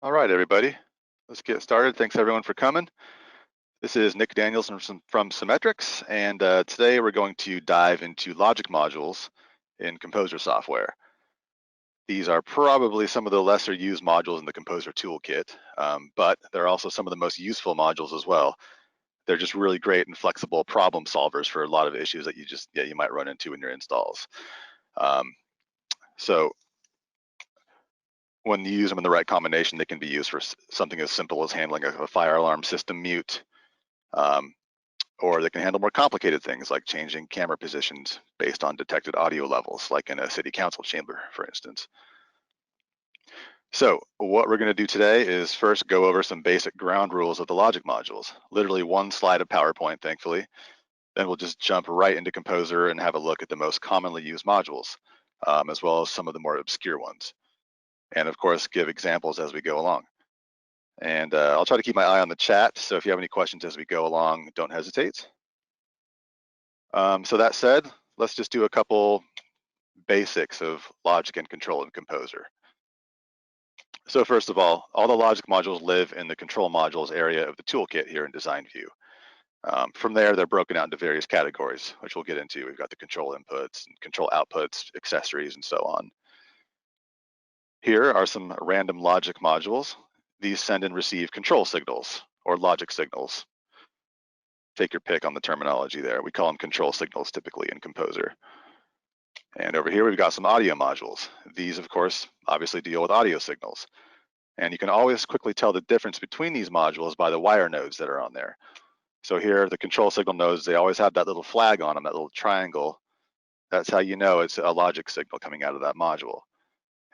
All right, everybody, let's get started. Thanks everyone for coming. This is Nick Daniels from Symetrix, and today we're going to dive into logic modules in Composer software. These are probably some of the lesser used modules in the Composer toolkit, but they're also some of the most useful modules as well. They're just really great and flexible problem solvers for a lot of issues that you might run into in your installs. So when you use them in the right combination, they can be used for something as simple as handling a fire alarm system mute, or they can handle more complicated things like changing camera positions based on detected audio levels, like in a city council chamber, for instance. So what we're going to do today is first go over some basic ground rules of the logic modules, literally one slide of PowerPoint, thankfully. Then we'll just jump right into Composer and have a look at the most commonly used modules, as well as some of the more obscure ones. And of course, give examples as we go along. And I'll try to keep my eye on the chat, so if you have any questions as we go along, don't hesitate. So that said, let's just do a couple basics of logic and control in Composer. So first of all the logic modules live in the control modules area of the toolkit here in Design View. From there, they're broken out into various categories, which we'll get into. We've got the control inputs, and control outputs, accessories, and so on. Here are some random logic modules. These send and receive control signals or logic signals. Take your pick on the terminology there. We call them control signals typically in Composer. And over here, we've got some audio modules. These, of course, obviously deal with audio signals. And you can always quickly tell the difference between these modules by the wire nodes that are on there. So here, the control signal nodes, they always have that little flag on them, that little triangle. That's how you know it's a logic signal coming out of that module.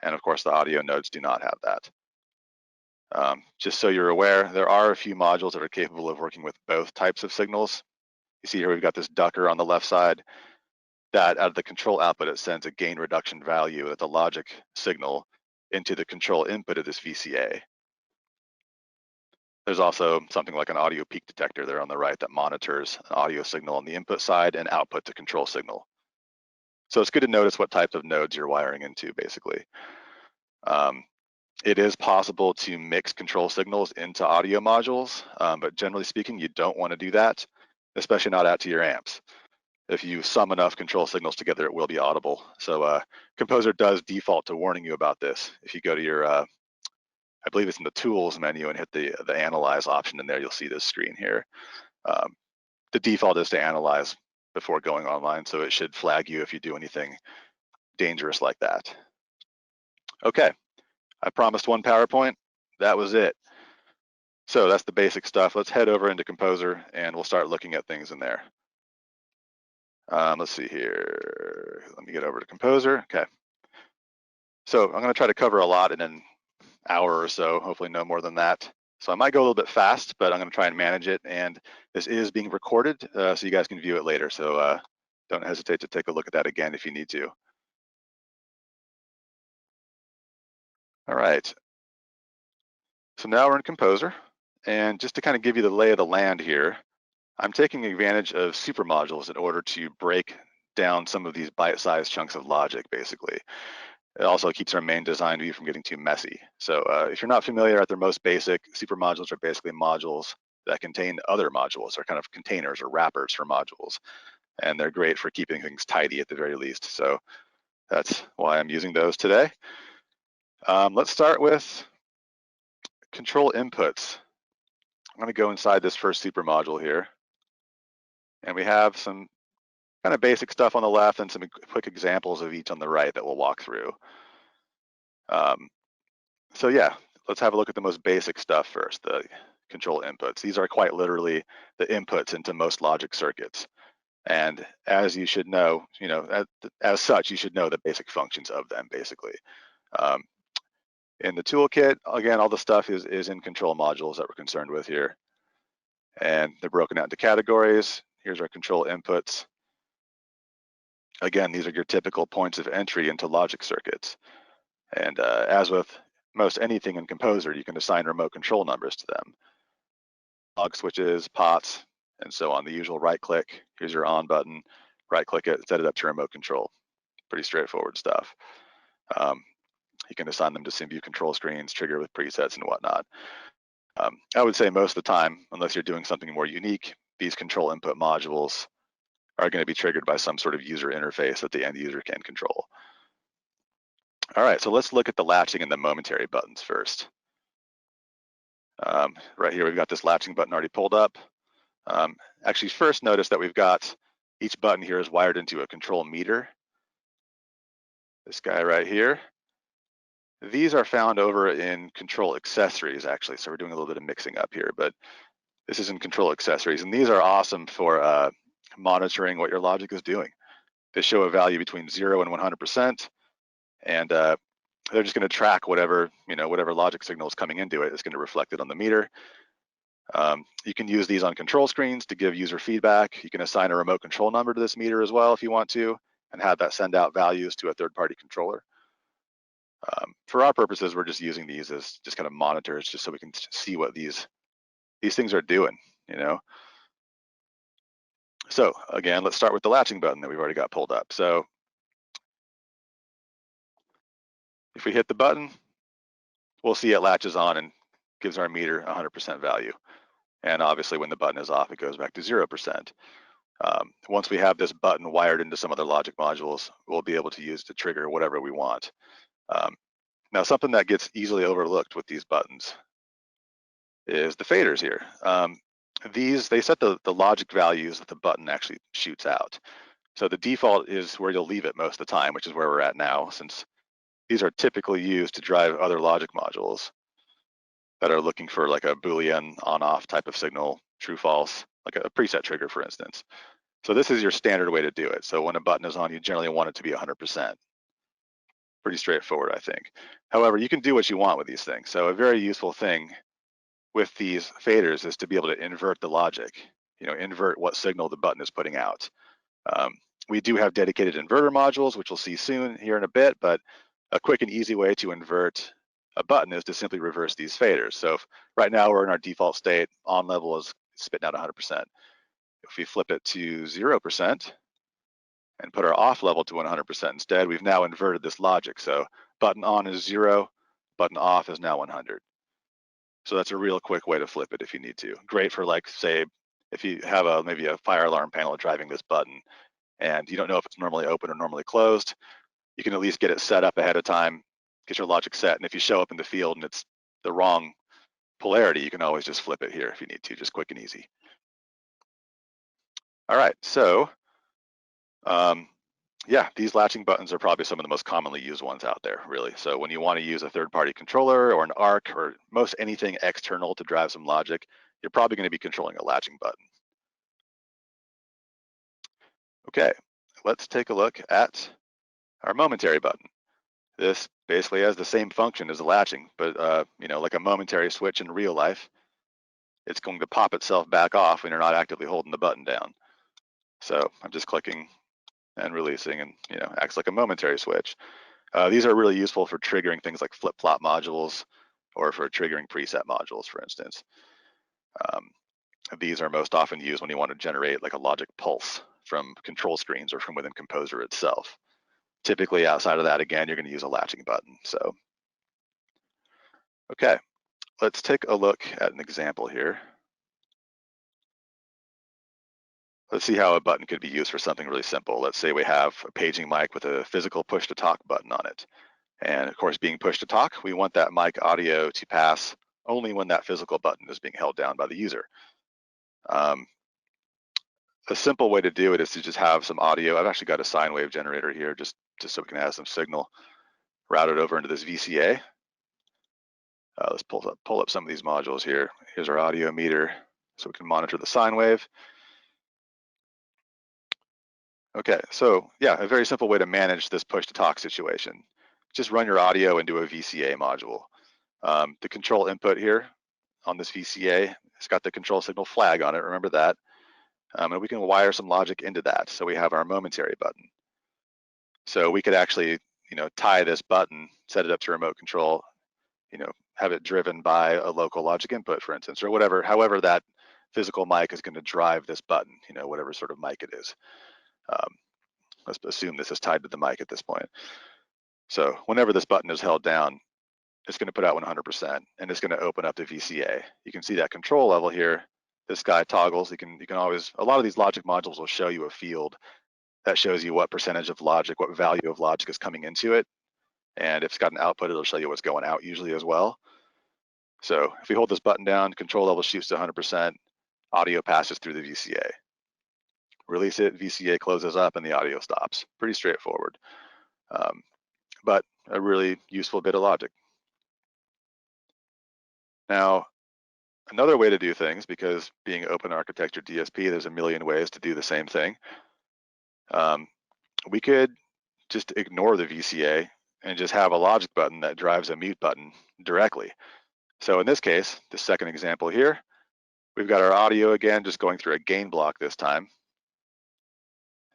And of course, the audio nodes do not have that. Just so you're aware, there are a few modules that are capable of working with both types of signals. You see here, we've got this ducker on the left side. That out of the control output, it sends a gain reduction value at the logic signal into the control input of this VCA. There's also something like an audio peak detector there on the right that monitors an audio signal on the input side and output to control signal. So it's good to notice what type of nodes you're wiring into, basically. It is possible to mix control signals into audio modules, but generally speaking, you don't want to do that, especially not out to your amps. If you sum enough control signals together, it will be audible. So Composer does default to warning you about this. If you go to your, I believe it's in the Tools menu and hit the Analyze option in there, you'll see this screen here. The default is to analyze before going online, so it should flag you if you do anything dangerous like that. Okay, I promised one PowerPoint. That was it. So that's the basic stuff. Let's head over into Composer and we'll start looking at things in there. Let's see here. Let me get over to Composer. Okay. So I'm going to try to cover a lot in an hour or so, hopefully no more than that. So I might go a little bit fast, but I'm going to try and manage it. And this is being recorded, so you guys can view it later. So don't hesitate to take a look at that again if you need to. All right. So now we're in Composer. And just to kind of give you the lay of the land here, I'm taking advantage of super modules in order to break down some of these bite-sized chunks of logic, basically. It also keeps our main design view from getting too messy. So if you're not familiar at their most basic, super modules are basically modules that contain other modules, or kind of containers or wrappers for modules. And they're great for keeping things tidy at the very least. So that's why I'm using those today. Let's start with control inputs. I'm going to go inside this first super module here. And we have some kind of basic stuff on the left and some quick examples of each on the right that we'll walk through. So yeah, let's have a look at the most basic stuff first, the control inputs. These are quite literally the inputs into most logic circuits. And as you should know, as such, you should know the basic functions of them, basically. In the toolkit, again, all the stuff is in control modules that we're concerned with here. And they're broken out into categories. Here's our control inputs. Again, these are your typical points of entry into logic circuits. And as with most anything in Composer, you can assign remote control numbers to them. Log switches, pots, and so on. The usual right click, here's your on button, right click it, set it up to remote control. Pretty straightforward stuff. You can assign them to SymView control screens, trigger with presets and whatnot. I would say most of the time, unless you're doing something more unique, these control input modules are going to be triggered by some sort of user interface that the end user can control. All right, so let's look at the latching and the momentary buttons first. Right here, we've got this latching button already pulled up. Actually, first notice that we've got each button here is wired into a control meter. This guy right here. These are found over in control accessories, actually. So we're doing a little bit of mixing up here, but this is in control accessories. And these are awesome for monitoring what your logic is doing. They show a value between 0 and 100%. And they're just going to track whatever logic signal is coming into it. It's going to reflect it on the meter. You can use these on control screens to give user feedback. You can assign a remote control number to this meter as well if you want to, and have that send out values to a third-party controller. For our purposes, we're just using these as just kind of monitors, just so we can see what these things are doing, So again, let's start with the latching button that we've already got pulled up. So if we hit the button, we'll see it latches on and gives our meter 100% value. And obviously when the button is off, it goes back to 0%. Once we have this button wired into some other logic modules, we'll be able to use to trigger whatever we want. Now, something that gets easily overlooked with these buttons is the faders here. They set the logic values that the button actually shoots out. So the default is where you'll leave it most of the time, which is where we're at now, since these are typically used to drive other logic modules that are looking for like a Boolean on-off type of signal, true, false, like a preset trigger, for instance. So this is your standard way to do it. So when a button is on, you generally want it to be 100%. Pretty straightforward, I think. However, you can do what you want with these things. So a very useful thing with these faders is to be able to invert the logic, invert what signal the button is putting out. We do have dedicated inverter modules, which we'll see soon here in a bit, but a quick and easy way to invert a button is to simply reverse these faders. So right now we're in our default state, on level is spitting out 100%. If we flip it to 0% and put our off level to 100% instead, we've now inverted this logic. So button on is 0, button off is now 100. So that's a real quick way to flip it if you need to. Great for, like, say, if you have maybe a fire alarm panel driving this button and you don't know if it's normally open or normally closed, you can at least get it set up ahead of time, get your logic set, and if you show up in the field and it's the wrong polarity, you can always just flip it here if you need to, just quick and easy. All right, so yeah, these latching buttons are probably some of the most commonly used ones out there, really. So when you want to use a third-party controller or an ARC or most anything external to drive some logic, you're probably going to be controlling a latching button. Okay, let's take a look at our momentary button. This basically has the same function as the latching, but like a momentary switch in real life, it's going to pop itself back off when you're not actively holding the button down. So I'm just clicking and releasing, and acts like a momentary switch. These are really useful for triggering things like flip-flop modules or for triggering preset modules, for instance. These are most often used when you want to generate like a logic pulse from control screens or from within Composer itself. Typically outside of that, again, you're going to use a latching button. So, okay, let's take a look at an example here. Let's see how a button could be used for something really simple. Let's say we have a paging mic with a physical push to talk button on it. And of course, being push to talk, we want that mic audio to pass only when that physical button is being held down by the user. A simple way to do it is to just have some audio. I've actually got a sine wave generator here just so we can have some signal routed over into this VCA. Let's pull up some of these modules here. Here's our audio meter so we can monitor the sine wave. Okay, so yeah, a very simple way to manage this push to talk situation. Just run your audio into a VCA module. The control input here on this VCA, it's got the control signal flag on it, remember that. And we can wire some logic into that. So we have our momentary button. So we could actually, tie this button, set it up to remote control, have it driven by a local logic input, for instance, or whatever, however that physical mic is going to drive this button, whatever sort of mic it is. Let's assume this is tied to the mic at this point. So whenever this button is held down, it's going to put out 100%, and it's going to open up the VCA. You can see that control level here. This guy toggles. You can always, a lot of these logic modules will show you a field that shows you what percentage of logic, what value of logic is coming into it. And if it's got an output, it'll show you what's going out usually as well. So if we hold this button down, control level shoots to 100%, audio passes through the VCA. Release it, VCA closes up, and the audio stops. Pretty straightforward, but a really useful bit of logic. Now, another way to do things, because being open architecture DSP, there's a million ways to do the same thing. We could just ignore the VCA and just have a logic button that drives a mute button directly. So in this case, the second example here, we've got our audio again, just going through a gain block this time.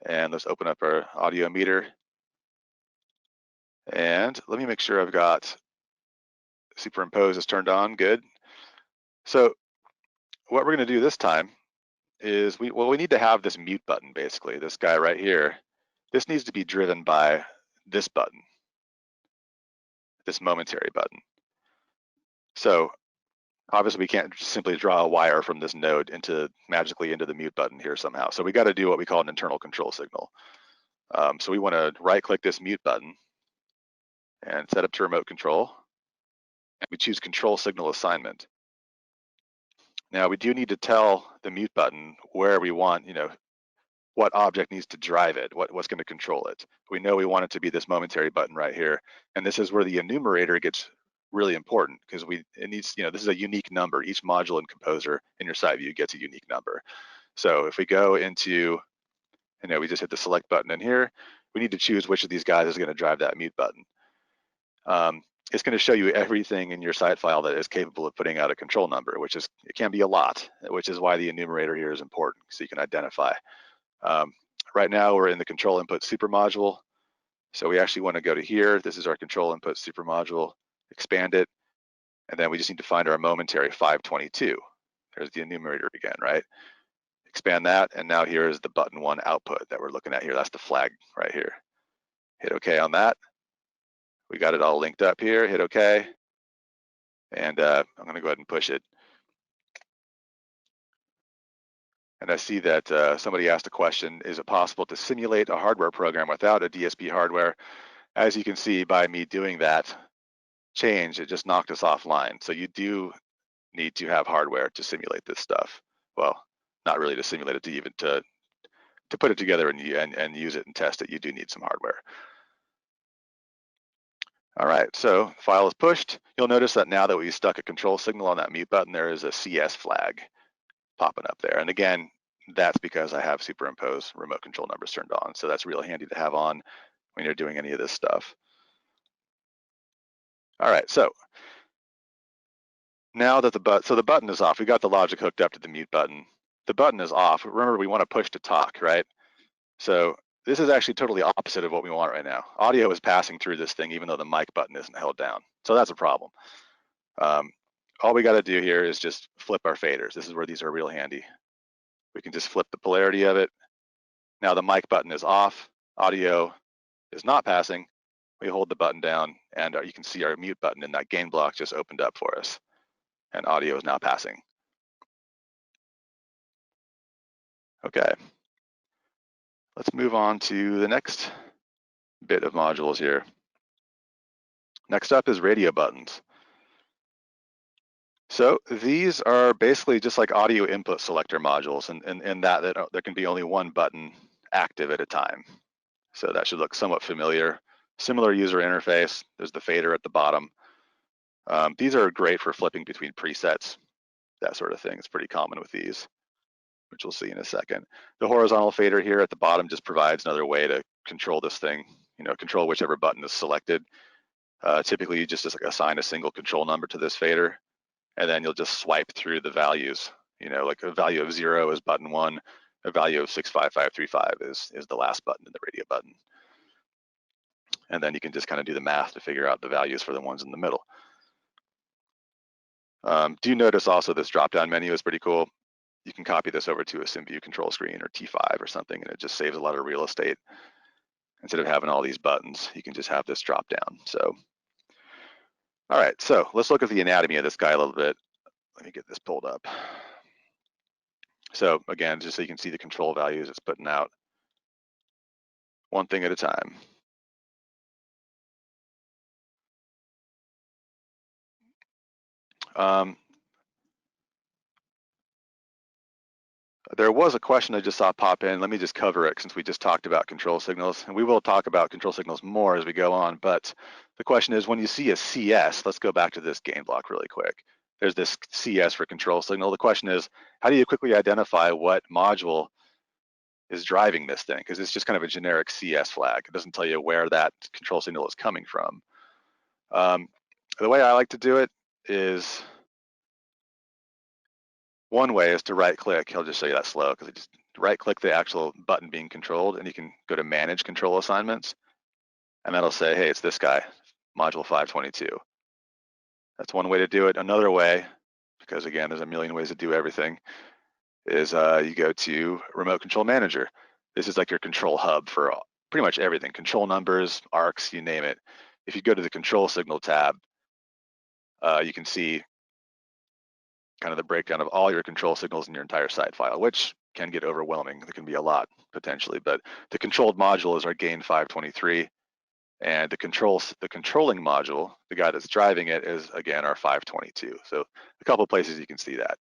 And let's open up our audio meter. And let me make sure I've got superimpose is turned on, good. So what we're gonna do this time is we need to have this mute button, basically, this guy right here. This needs to be driven by this button, this momentary button. So obviously we can't simply draw a wire from this node magically into the mute button here somehow. So we got to do what we call an internal control signal. So we want to right click this mute button and set up to remote control. And we choose control signal assignment. Now we do need to tell the mute button where we want, what object needs to drive it, what's going to control it. We know we want it to be this momentary button right here. And this is where the enumerator gets really important, because it needs, this is a unique number. Each module in Composer in your side view gets a unique number. So if we go into, we just hit the select button in here, we need to choose which of these guys is going to drive that mute button. It's going to show you everything in your site file that is capable of putting out a control number, it can be a lot, which is why the enumerator here is important, so you can identify. Right now we're in the control input super module. So we actually want to go to here. This is our control input super module, expand it. And then we just need to find our momentary 522. There's the enumerator again, right? Expand that. And now here is the button 1 output that we're looking at here. That's the flag right here. Hit OK on that. We got it all linked up here. Hit OK. And I'm going to go ahead and push it. And I see that somebody asked a question, is it possible to simulate a hardware program without a DSP hardware? As you can see, by me doing that change, it just knocked us offline. So you do need to have hardware to simulate this stuff. Well, not really to simulate it, to put it together and use it and test it, you do need some hardware. All right, so file is pushed. You'll notice that now that we stuck a control signal on that mute button, there is a CS flag popping up there. And again, that's because I have superimpose remote control numbers turned on. So that's really handy to have on when you're doing any of this stuff. All right, so now that the button is off, we got the logic hooked up to the mute button. The button is off. Remember, we want to push to talk, right? So this is actually totally opposite of what we want right now. Audio is passing through this thing even though the mic button isn't held down. So that's a problem. All we got to do here is just flip our faders. This is where these are real handy. We can just flip the polarity of it. Now the mic button is off. Audio is not passing. We hold the button down and you can see our mute button in that gain block just opened up for us. And audio is now passing. Okay. Let's move on to the next bit of modules here. Next up is radio buttons. So these are basically just like audio input selector modules, and in that there can be only one button active at a time. So that should look somewhat familiar. Similar user interface. There's the fader at the bottom. These are great for flipping between presets, that sort of thing. It's pretty common with these, which we'll see in a second. The horizontal fader here at the bottom just provides another way to control this thing, control whichever button is selected. Typically, you just assign a single control number to this fader, and then you'll just swipe through the values. Like a value of 0 is button 1, a value of 65535 is the last button in the radio button. And then you can just kind of do the math to figure out the values for the ones in the middle. Do notice also this drop-down menu is pretty cool. You can copy this over to a SymView control screen or T5 or something, and it just saves a lot of real estate. instead of having all these buttons, you can just have this drop down. So, all right, so let's look at the anatomy of this guy a little bit. Let me get this pulled up. So again, just so you can see the control values it's putting out one thing at a time. There was a question I just saw pop in. Let me just cover it since we just talked about control signals. And we will talk about control signals more as we go on. But the question is, when you see a CS, let's go back to this gain block really quick. There's this CS for control signal. The question is, how do you quickly identify what module is driving this thing? Because it's just kind of a generic CS flag. It doesn't tell you where that control signal is coming from. The way I like to do it is, one way is to right click. He'll just show you that slow because it just right click the actual button being controlled, and you can go to manage control assignments, and that'll say, hey, it's this guy, module 522. That's one way to do it. Another way, because again, there's a million ways to do everything, is you go to remote control manager. This is like your control hub for pretty much everything, control numbers, arcs, you name it. If you go to the control signal tab, you can see kind of the breakdown of all your control signals in your entire site file, which can get overwhelming. There can be a lot potentially, but the controlled module is our gain 523, and the controlling module, the guy that's driving it, is again our 522. So a couple of places you can see that.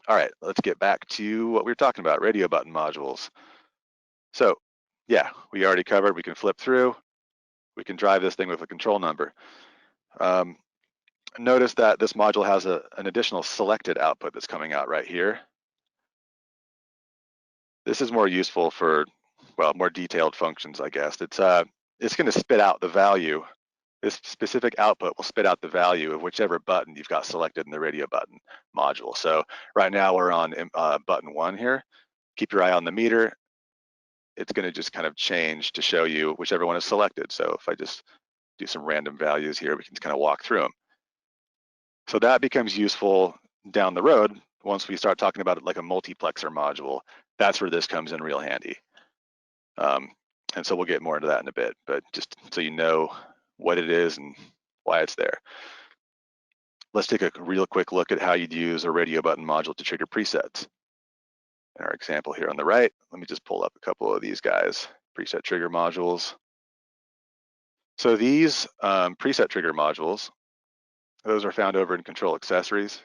All right, let's get back to what we were talking about, radio button modules. So yeah, we already covered, we can flip through, we can drive this thing with a control number. Notice that this module has an additional selected output that's coming out right here. This is more useful for, well, more detailed functions, I guess. It's going to spit out the value. This specific output will spit out the value of whichever button you've got selected in the radio button module. So right now we're on button 1 here. Keep your eye on the meter. It's going to just kind of change to show you whichever one is selected. So if I just do some random values here, we can kind of walk through them. So that becomes useful down the road once we start talking about it like a multiplexer module. That's where this comes in real handy. And so we'll get more into that in a bit, but just so you know what it is and why it's there. Let's take a real quick look at how you'd use a radio button module to trigger presets. In our example here on the right, let me just pull up a couple of these guys, preset trigger modules. So these preset trigger modules, those are found over in control accessories.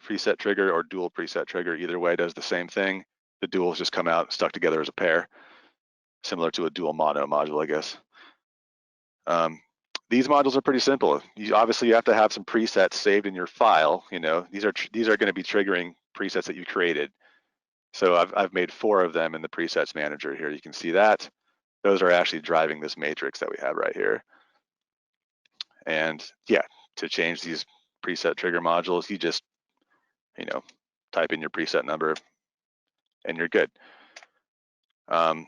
Preset trigger or dual preset trigger, either way does the same thing. The duals just come out stuck together as a pair, similar to a dual mono module, I guess. These modules are pretty simple. Obviously you have to have some presets saved in your file. You know, these are going to be triggering presets that you created. So I've made 4 of them in the presets manager here. You can see that. Those are actually driving this matrix that we have right here. And yeah, to change these preset trigger modules, you just, you know, type in your preset number and you're good. The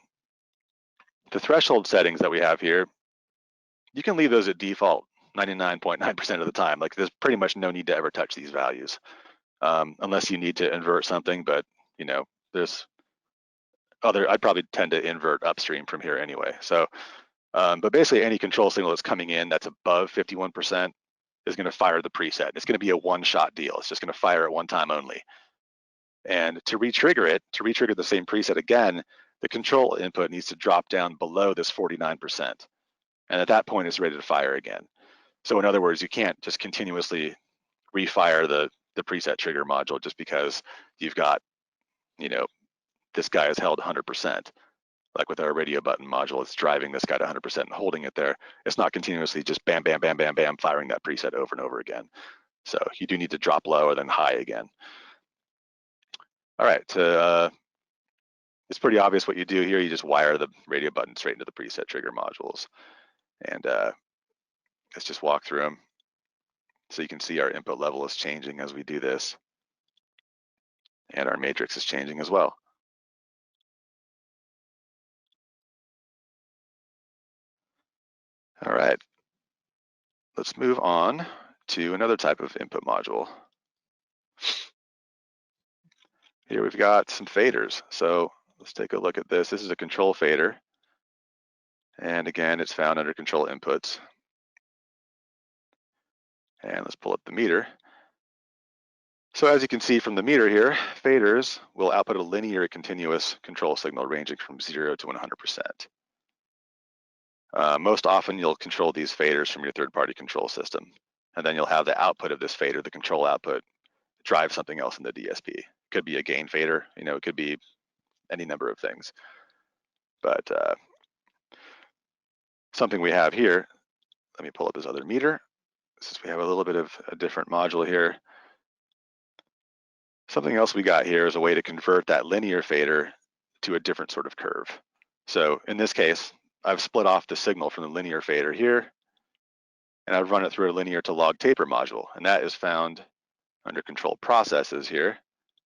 threshold settings that we have here, you can leave those at default 99.9% of the time. Like there's pretty much no need to ever touch these values unless you need to invert something, but you know, there's I'd probably tend to invert upstream from here anyway. So, but basically any control signal that's coming in that's above 51% is gonna fire the preset. It's gonna be a one-shot deal. It's just gonna fire at one time only. And to re-trigger it, to re-trigger the same preset again, the control input needs to drop down below this 49%. And at that point, it's ready to fire again. So in other words, you can't just continuously refire the preset trigger module just because you've got, you know, this guy is held 100%. Like with our radio button module, it's driving this guy to 100% and holding it there. It's not continuously just bam, bam, bam, bam, bam, firing that preset over and over again. So you do need to drop low and then high again. All right, it's pretty obvious what you do here. You just wire the radio button straight into the preset trigger modules. And let's just walk through them. So you can see our input level is changing as we do this. And our matrix is changing as well. All right, let's move on to another type of input module. Here we've got some faders. So let's take a look at this. This is a control fader. And again, it's found under control inputs. And let's pull up the meter. So as you can see from the meter here, faders will output a linear continuous control signal ranging from 0 to 100%. Most often you'll control these faders from your third-party control system. And then you'll have the output of this fader, the control output, drive something else in the DSP. It could be a gain fader, it could be any number of things. But something we have here, let me pull up this other meter, since we have a little bit of a different module here. Something else we got here is a way to convert that linear fader to a different sort of curve. So in this case, I've split off the signal from the linear fader here, and I've run it through a linear to log taper module, and that is found under control processes here.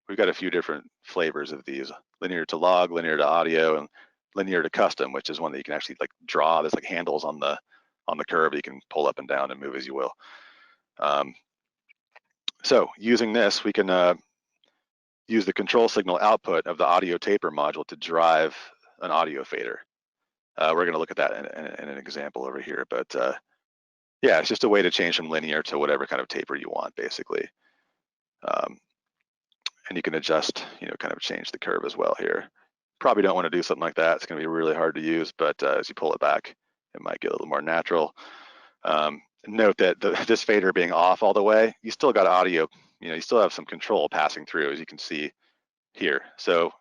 We've got a few different flavors of these: linear to log, linear to audio, and linear to custom, which is one that you can actually like draw. There's like handles on the curve that you can pull up and down and move as you will. So using this, we can use the control signal output of the audio taper module to drive an audio fader. We're going to look at that in an example over here, but yeah, it's just a way to change from linear to whatever kind of taper you want, basically. And you can adjust, kind of change the curve as well here. Probably don't want to do something like that. It's going to be really hard to use, but as you pull it back, it might get a little more natural. Note that this fader being off all the way, you still got audio, you still have some control passing through, as you can see here. So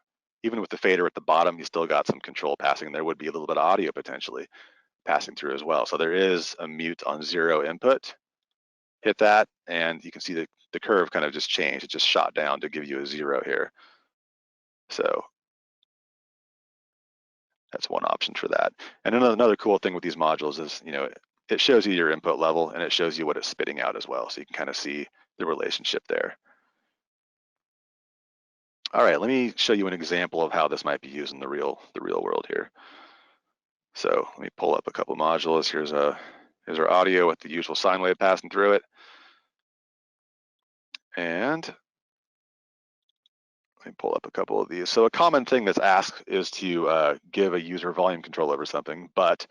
even with the fader at the bottom, you still got some control passing. There would be a little bit of audio potentially passing through as well. So there is a mute on 0 input. Hit that, and you can see the curve kind of just changed. It just shot down to give you a 0 here. So that's one option for that. And another cool thing with these modules is, it shows you your input level and it shows you what it's spitting out as well. So you can kind of see the relationship there. All right, let me show you an example of how this might be used in the real world here. So let me pull up a couple modules. Here's our audio with the usual sine wave passing through it. And let me pull up a couple of these. So a common thing that's asked is to give a user volume control over something, but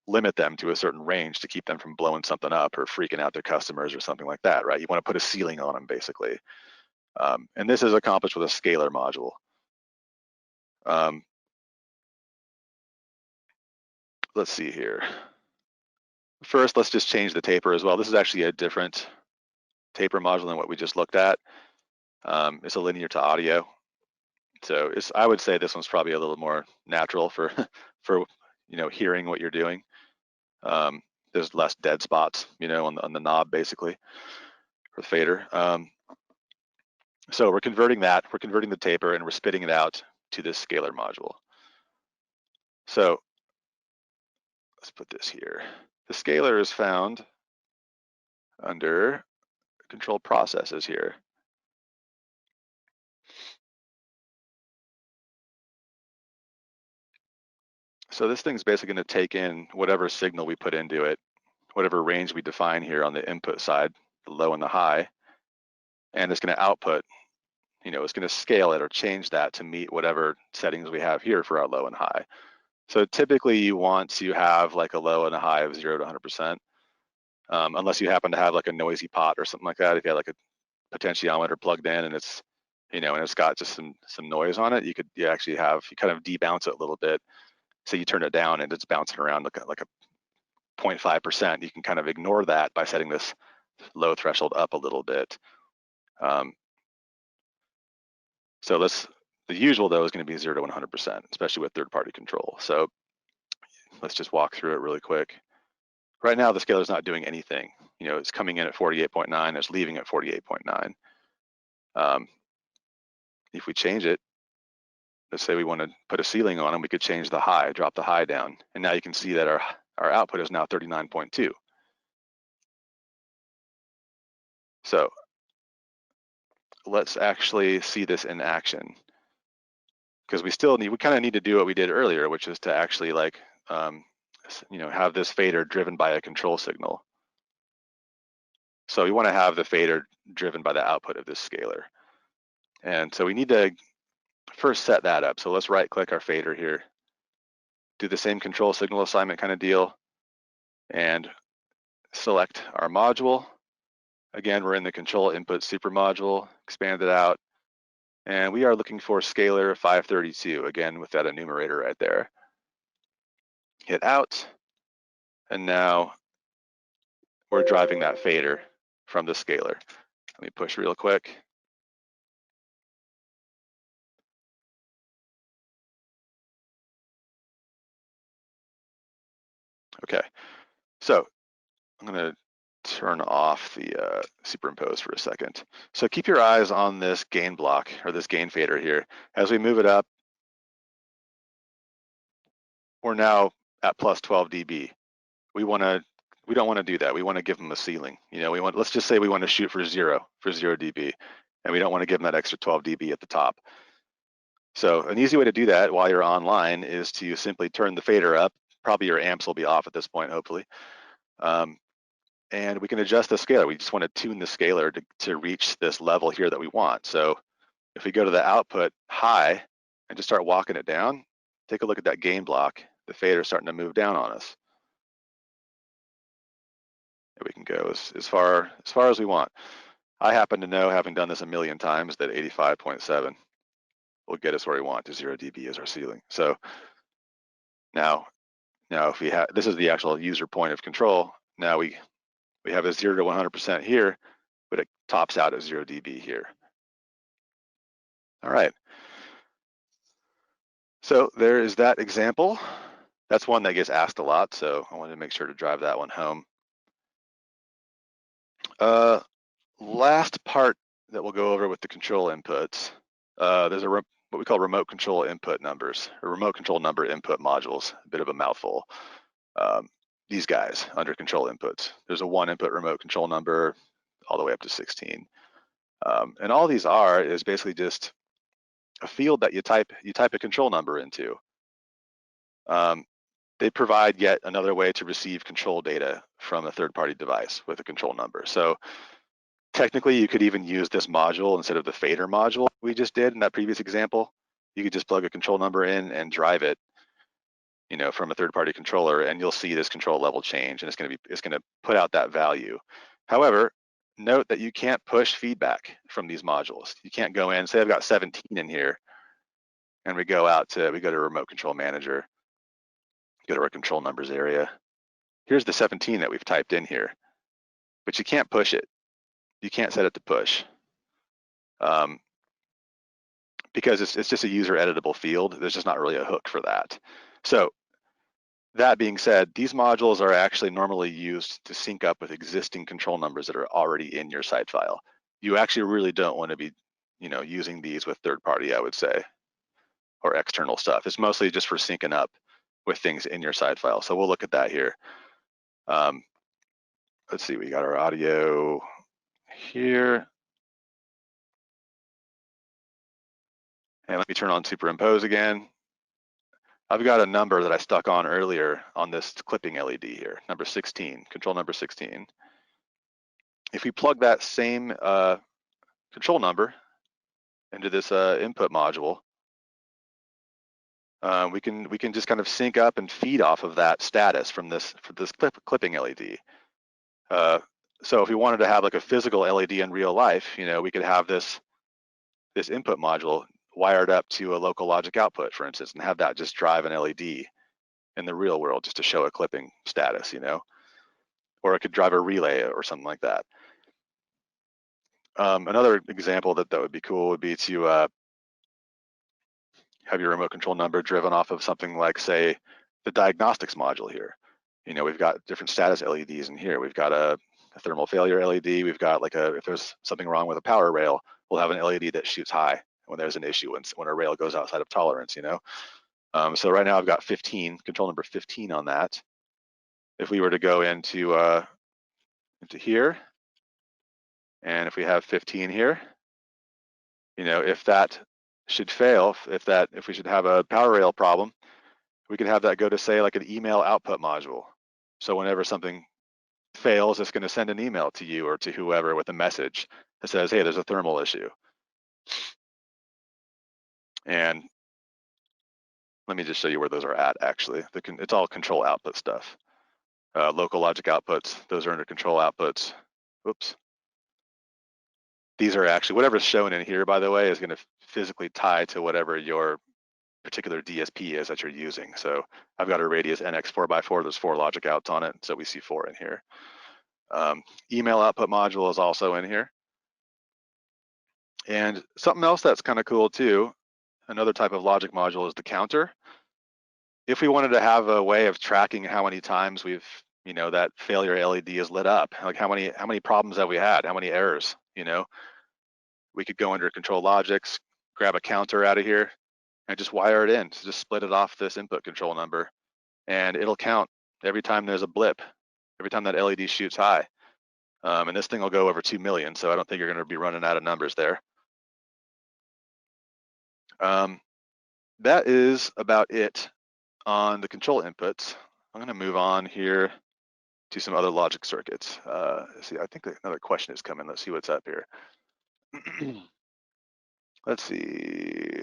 limit them to a certain range to keep them from blowing something up or freaking out their customers or something like that, right? You want to put a ceiling on them, basically. And this is accomplished with a Scalar module. Let's see here. First, let's just change the taper as well. This is actually a different taper module than what we just looked at. It's a linear to audio. So I would say this one's probably a little more natural for hearing what you're doing. There's less dead spots, on the knob, basically, for the fader. So we're converting the taper, and we're spitting it out to this Scalar module. So let's put this here. The Scalar is found under control processes here. So this thing's basically going to take in whatever signal we put into it, whatever range we define here on the input side, the low and the high, and it's going to output, it's going to scale it or change that to meet whatever settings we have here for our low and high. So typically you want to have like a low and a high of 0 to 100%, unless you happen to have like a noisy pot or something like that. If you had like a potentiometer plugged in and it's, and it's got just some noise on it, you kind of debounce it a little bit. So you turn it down and it's bouncing around like a 0.5%. You can kind of ignore that by setting this low threshold up a little bit. So the usual though is going to be 0 to 100%, especially with third-party control. So let's just walk through it really quick. Right now, the scalar is not doing anything. It's coming in at 48.9, it's leaving at 48.9. If we change it, let's say we want to put a ceiling on them, we could change the high, drop the high down. And now you can see that our output is now 39.2. So let's actually see this in action, because we kind of need to do what we did earlier, which is to actually have this fader driven by a control signal. So we want to have the fader driven by the output of this scalar. And so we need to first set that up. So let's right click our fader here, do the same control signal assignment kind of deal, and select our module. Again, we're in the control input super module, expand it out, and we are looking for scalar 532, again with that enumerator right there. Hit out, and now we're driving that fader from the scalar. Let me push real quick. Okay, so I'm gonna turn off the superimpose for a second. So keep your eyes on this gain block, or this gain fader here. As we move it up, we're now at plus 12 dB. We don't want to do that. We want to give them a ceiling. Let's just say we want to shoot for 0 dB, and we don't want to give them that extra 12 dB at the top. So an easy way to do that while you're online is to simply turn the fader up. Probably your amps will be off at this point, hopefully. And we can adjust the scalar. We just want to tune the scalar to reach this level here that we want. So if we go to the output high and just start walking it down, take a look at that gain block. The fader is starting to move down on us. And we can go as far as we want. I happen to know, having done this a million times, that 85.7 will get us where we want to 0 dB as our ceiling. So now if we have, this is the actual user point of control. Now we have a 0 to 100% here, but it tops out at 0 dB here. All right. So there is that example. That's one that gets asked a lot, so I wanted to make sure to drive that one home. Last part that we'll go over with the control inputs, there's what we call remote control input numbers, or remote control number input modules, a bit of a mouthful. These guys under control inputs. There's a 1 input remote control number all the way up to 16. And all these are is basically just a field that you type a control number into. They provide yet another way to receive control data from a third-party device with a control number. So technically, you could even use this module instead of the fader module we just did in that previous example. You could just plug a control number in and drive it, from a third-party controller, and you'll see this control level change, and it's gonna put out that value. However, note that you can't push feedback from these modules. You can't go in, say I've got 17 in here, and we go to Remote Control Manager, go to our control numbers area. Here's the 17 that we've typed in here, but you can't push it. You can't set it to push because it's just a user editable field. There's just not really a hook for that. So that being said, these modules are actually normally used to sync up with existing control numbers that are already in your site file. You actually really don't want to be, using these with third party, I would say, or external stuff. It's mostly just for syncing up with things in your site file. So we'll look at that here. Let's see, we got our audio here. And let me turn on superimpose again. I've got a number that I stuck on earlier on this clipping LED here, number 16, control number 16. If we plug that same control number into this input module, we can just kind of sync up and feed off of that status for this clipping LED. So if we wanted to have like a physical LED in real life, we could have this input module wired up to a local logic output, for instance, and have that just drive an LED in the real world just to show a clipping status, or it could drive a relay or something like that. Another example that would be cool would be to have your remote control number driven off of something like, say, the diagnostics module here. We've got different status LEDs in here. We've got a thermal failure LED. We've got if there's something wrong with a power rail, we'll have an LED that shoots high when there's an issue, when a rail goes outside of tolerance, So right now I've got 15, control number 15 on that. If we were to go into here, and if we have 15 here, if that should fail, if we should have a power rail problem, we could have that go to, say, like an email output module. So whenever something fails, it's going to send an email to you or to whoever with a message that says, hey, there's a thermal issue. And let me just show you where those are at, actually. It's all control output stuff. Local logic outputs, those are under control outputs. Whoops. These are actually, whatever's shown in here, by the way, is going to physically tie to whatever your particular DSP is that you're using. So I've got a radius NX4x4, there's 4 logic outs on it, so we see 4 in here. Email output module is also in here. And something else that's kind of cool too, another type of logic module is the counter. If we wanted to have a way of tracking how many times we've, that failure LED is lit up, like how many problems have we had, how many errors, we could go under control logics, grab a counter out of here, and just wire it in. So just split it off this input control number, and it'll count every time there's a blip, every time that LED shoots high. And this thing will go over 2 million, so I don't think you're going to be running out of numbers there. That is about it on the control inputs. I'm going to move on here to some other logic circuits. Let's see, I think another question is coming. Let's see what's up here. Let's see.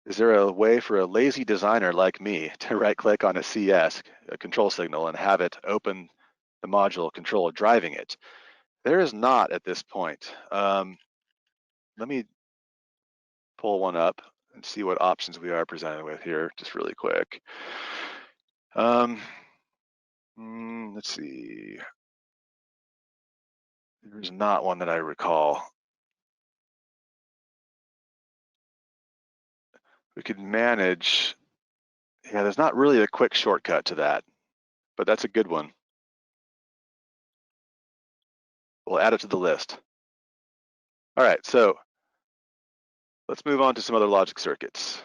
Is there a way for a lazy designer like me to right-click on a CS, a control signal, and have it open the module control driving it? There is not at this point. Let me pull one up and see what options we are presented with here, just really quick. Let's see. There's not one that I recall. We could manage, yeah, there's not really a quick shortcut to that, but that's a good one. We'll add it to the list. All right, so let's move on to some other logic circuits.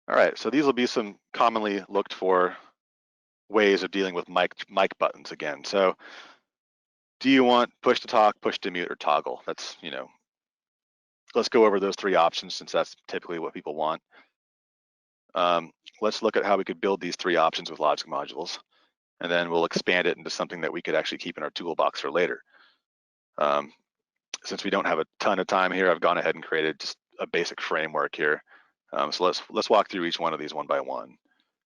All right, so these will be some commonly looked for ways of dealing with mic buttons again. So do you want push to talk, push to mute, or toggle? That's, let's go over those 3 options since that's typically what people want. Let's look at how we could build these 3 options with logic modules, and then we'll expand it into something that we could actually keep in our toolbox for later. Since we don't have a ton of time here, I've gone ahead and created just a basic framework here. So let's walk through each one of these one by one.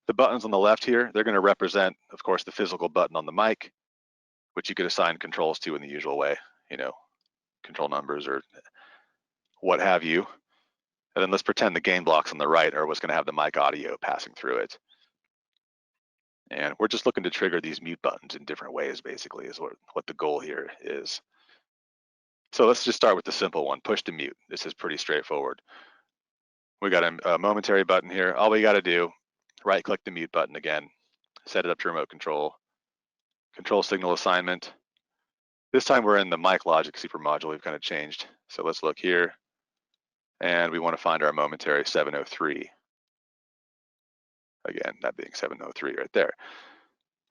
The buttons on the left here, they're going to represent, of course, the physical button on the mic, which you could assign controls to in the usual way, control numbers or what have you. And then let's pretend the gain blocks on the right are what's going to have the mic audio passing through it. And we're just looking to trigger these mute buttons in different ways, basically, is what the goal here is. So let's just start with the simple one, push to mute. This is pretty straightforward. We got a momentary button here. All we got to do, right click the mute button again, set it up to remote control, control signal assignment. This time we're in the mic logic super module. We've kind of changed. So let's look here. And we want to find our momentary 703. Again, that being 703 right there.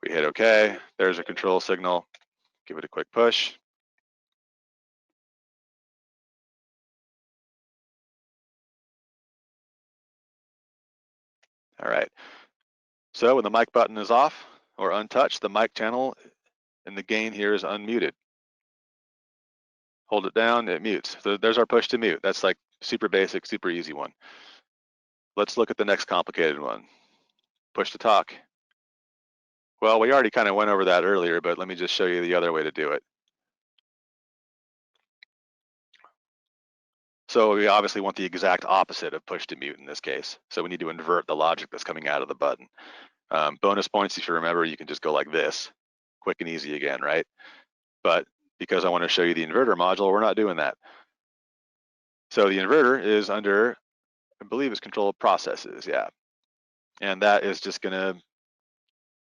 We hit OK. There's a control signal. Give it a quick push. All right. So when the mic button is off or untouched, the mic channel and the gain here is unmuted. Hold it down, it mutes. So there's our push to mute. That's like super basic, super easy one. Let's look at the next complicated one. Push to talk. Well, we already kind of went over that earlier, but let me just show you the other way to do it. So we obviously want the exact opposite of push to mute in this case. So we need to invert the logic that's coming out of the button. Bonus points, if you remember, you can just go like this, quick and easy again, right? But because I want to show you the inverter module, we're not doing that. So the inverter is under, I believe it's control processes, yeah. And that is just gonna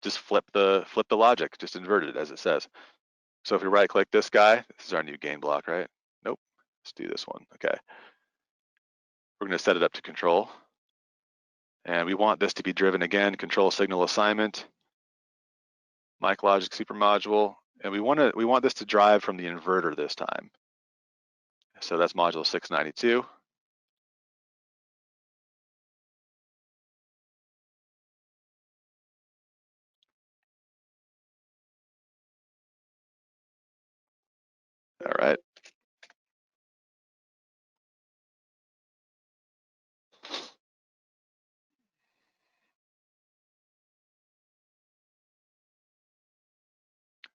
just flip the logic, just invert it as it says. So if we right click this guy, this is our new gain block, right? Nope, let's do this one, okay. We're gonna set it up to control. And we want this to be driven again, control signal assignment, mic logic super module. And we want this to drive from the inverter this time. So that's module 692. All right.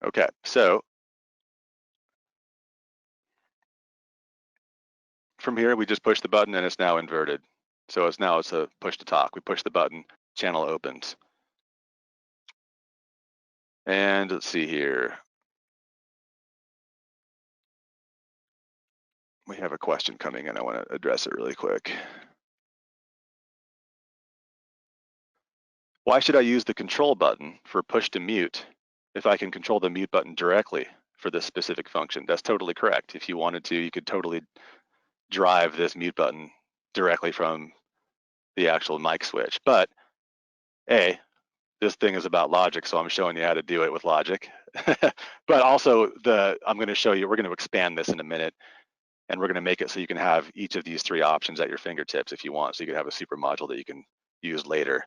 Okay, so from here, we just push the button and it's now inverted. So it's a push to talk. We push the button, channel opens. And let's see here. We have a question coming in. I want to address it really quick. Why should I use the control button for push to mute if I can control the mute button directly for this specific function? That's totally correct. If you wanted to, you could totally drive this mute button directly from the actual mic switch. But A, this thing is about logic, so I'm showing you how to do it with logic. But also I'm going to show you, we're going to expand this in a minute, and we're going to make it so you can have each of these three options at your fingertips if you want. So you can have a super module that you can use later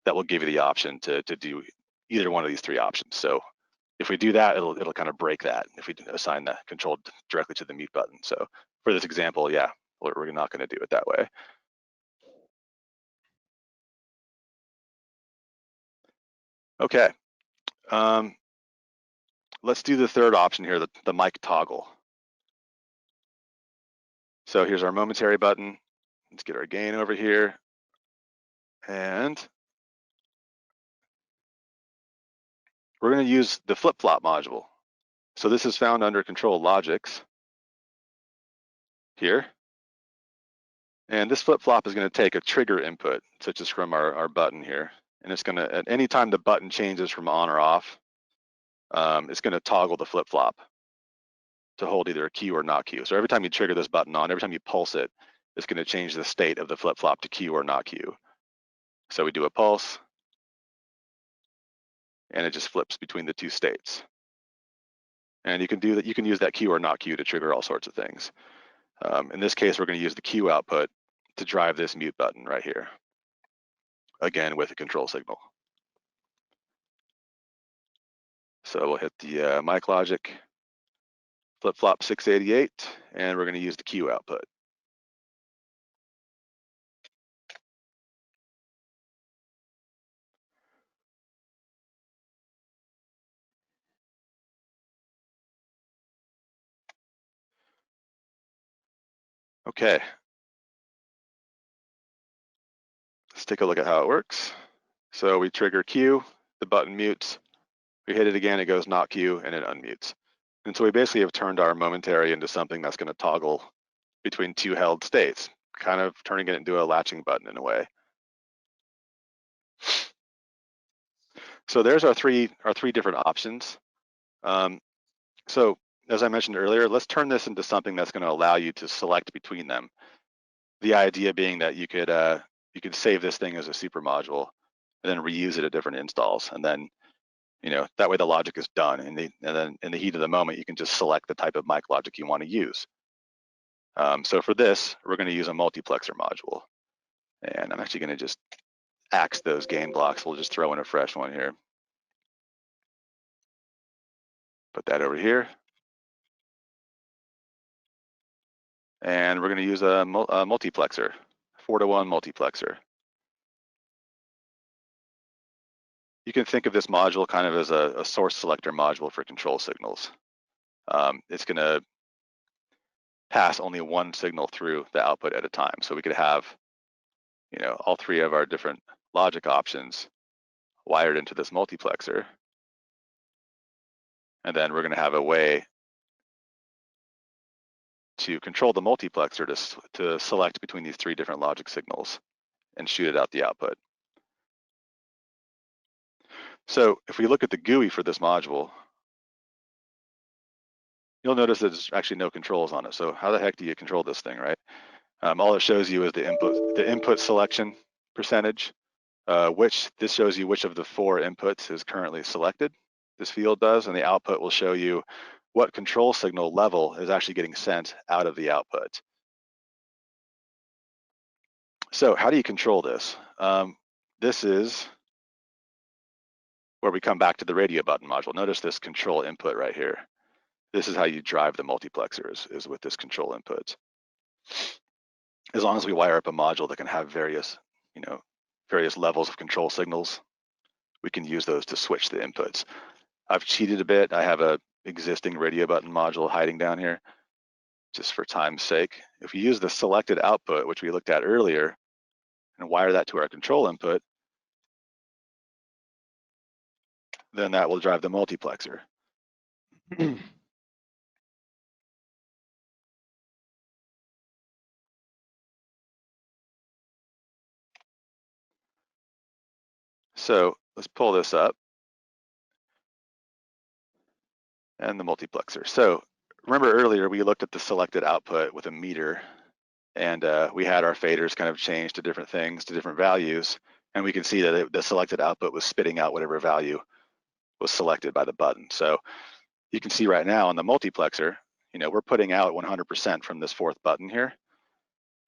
that will give you the option to do either one of these three options. So if we do that, it'll kind of break that if we assign the control directly to the mute button. So for this example, yeah, we're not going to do it that way. Okay. Let's do the third option here, the mic toggle. So here's our momentary button. Let's get our gain over here. And we're going to use the flip-flop module. So this is found under control logics here. And this flip-flop is going to take a trigger input, such as from our button here. And it's going to, at any time the button changes from on or off, it's going to toggle the flip-flop to hold either a Q or not Q. So every time you trigger this button on, every time you pulse it, it's going to change the state of the flip-flop to Q or not Q. So we do a pulse, and it just flips between the two states. And you can do that. You can use that Q or not Q to trigger all sorts of things. In this case, we're going to use the Q output to drive this mute button right here, again with a control signal. So we'll hit the mic logic flip-flop 688, and we're going to use the Q output. Okay, let's take a look at how it works. So we trigger Q, the button mutes. We hit it again, it goes not Q, and it unmutes. And so we basically have turned our momentary into something that's going to toggle between two held states, kind of turning it into a latching button in a way. So there's our three different options. So as I mentioned earlier, let's turn this into something that's going to allow you to select between them. The idea being that you could save this thing as a super module and then reuse it at different installs, and then that way the logic is done, and then in the heat of the moment you can just select the type of mic logic you want to use. So for this, we're going to use a multiplexer module, and I'm actually going to just axe those gain blocks. We'll just throw in a fresh one here. Put that over here. And we're going to use a multiplexer, 4-to-1 multiplexer. You can think of this module kind of as a source selector module for control signals. It's going to pass only one signal through the output at a time. So we could have, all three of our different logic options wired into this multiplexer. And then we're going to have a way to control the multiplexer to select between these three different logic signals and shoot it out the output. So if we look at the GUI for this module, you'll notice that there's actually no controls on it. So how the heck do you control this thing, right? All it shows you is the input selection percentage, this shows you which of the 4 inputs is currently selected. This field does, and the output will show you what control signal level is actually getting sent out of the output. So how do you control this? This is where we come back to the radio button module. Notice this control input right here. this is how you drive the multiplexer is with this control input. As long as we wire up a module that can have various levels of control signals, we can use those to switch the inputs. I've cheated a bit. I have a existing radio button module hiding down here, just for time's sake. If we use the selected output, which we looked at earlier, and wire that to our control input, then that will drive the multiplexer. So let's pull this up. And the multiplexer. So remember earlier we looked at the selected output with a meter, and we had our faders kind of change to different things, to different values, and we can see that the selected output was spitting out whatever value was selected by the button. So you can see right now on the multiplexer, we're putting out 100% from this fourth button here,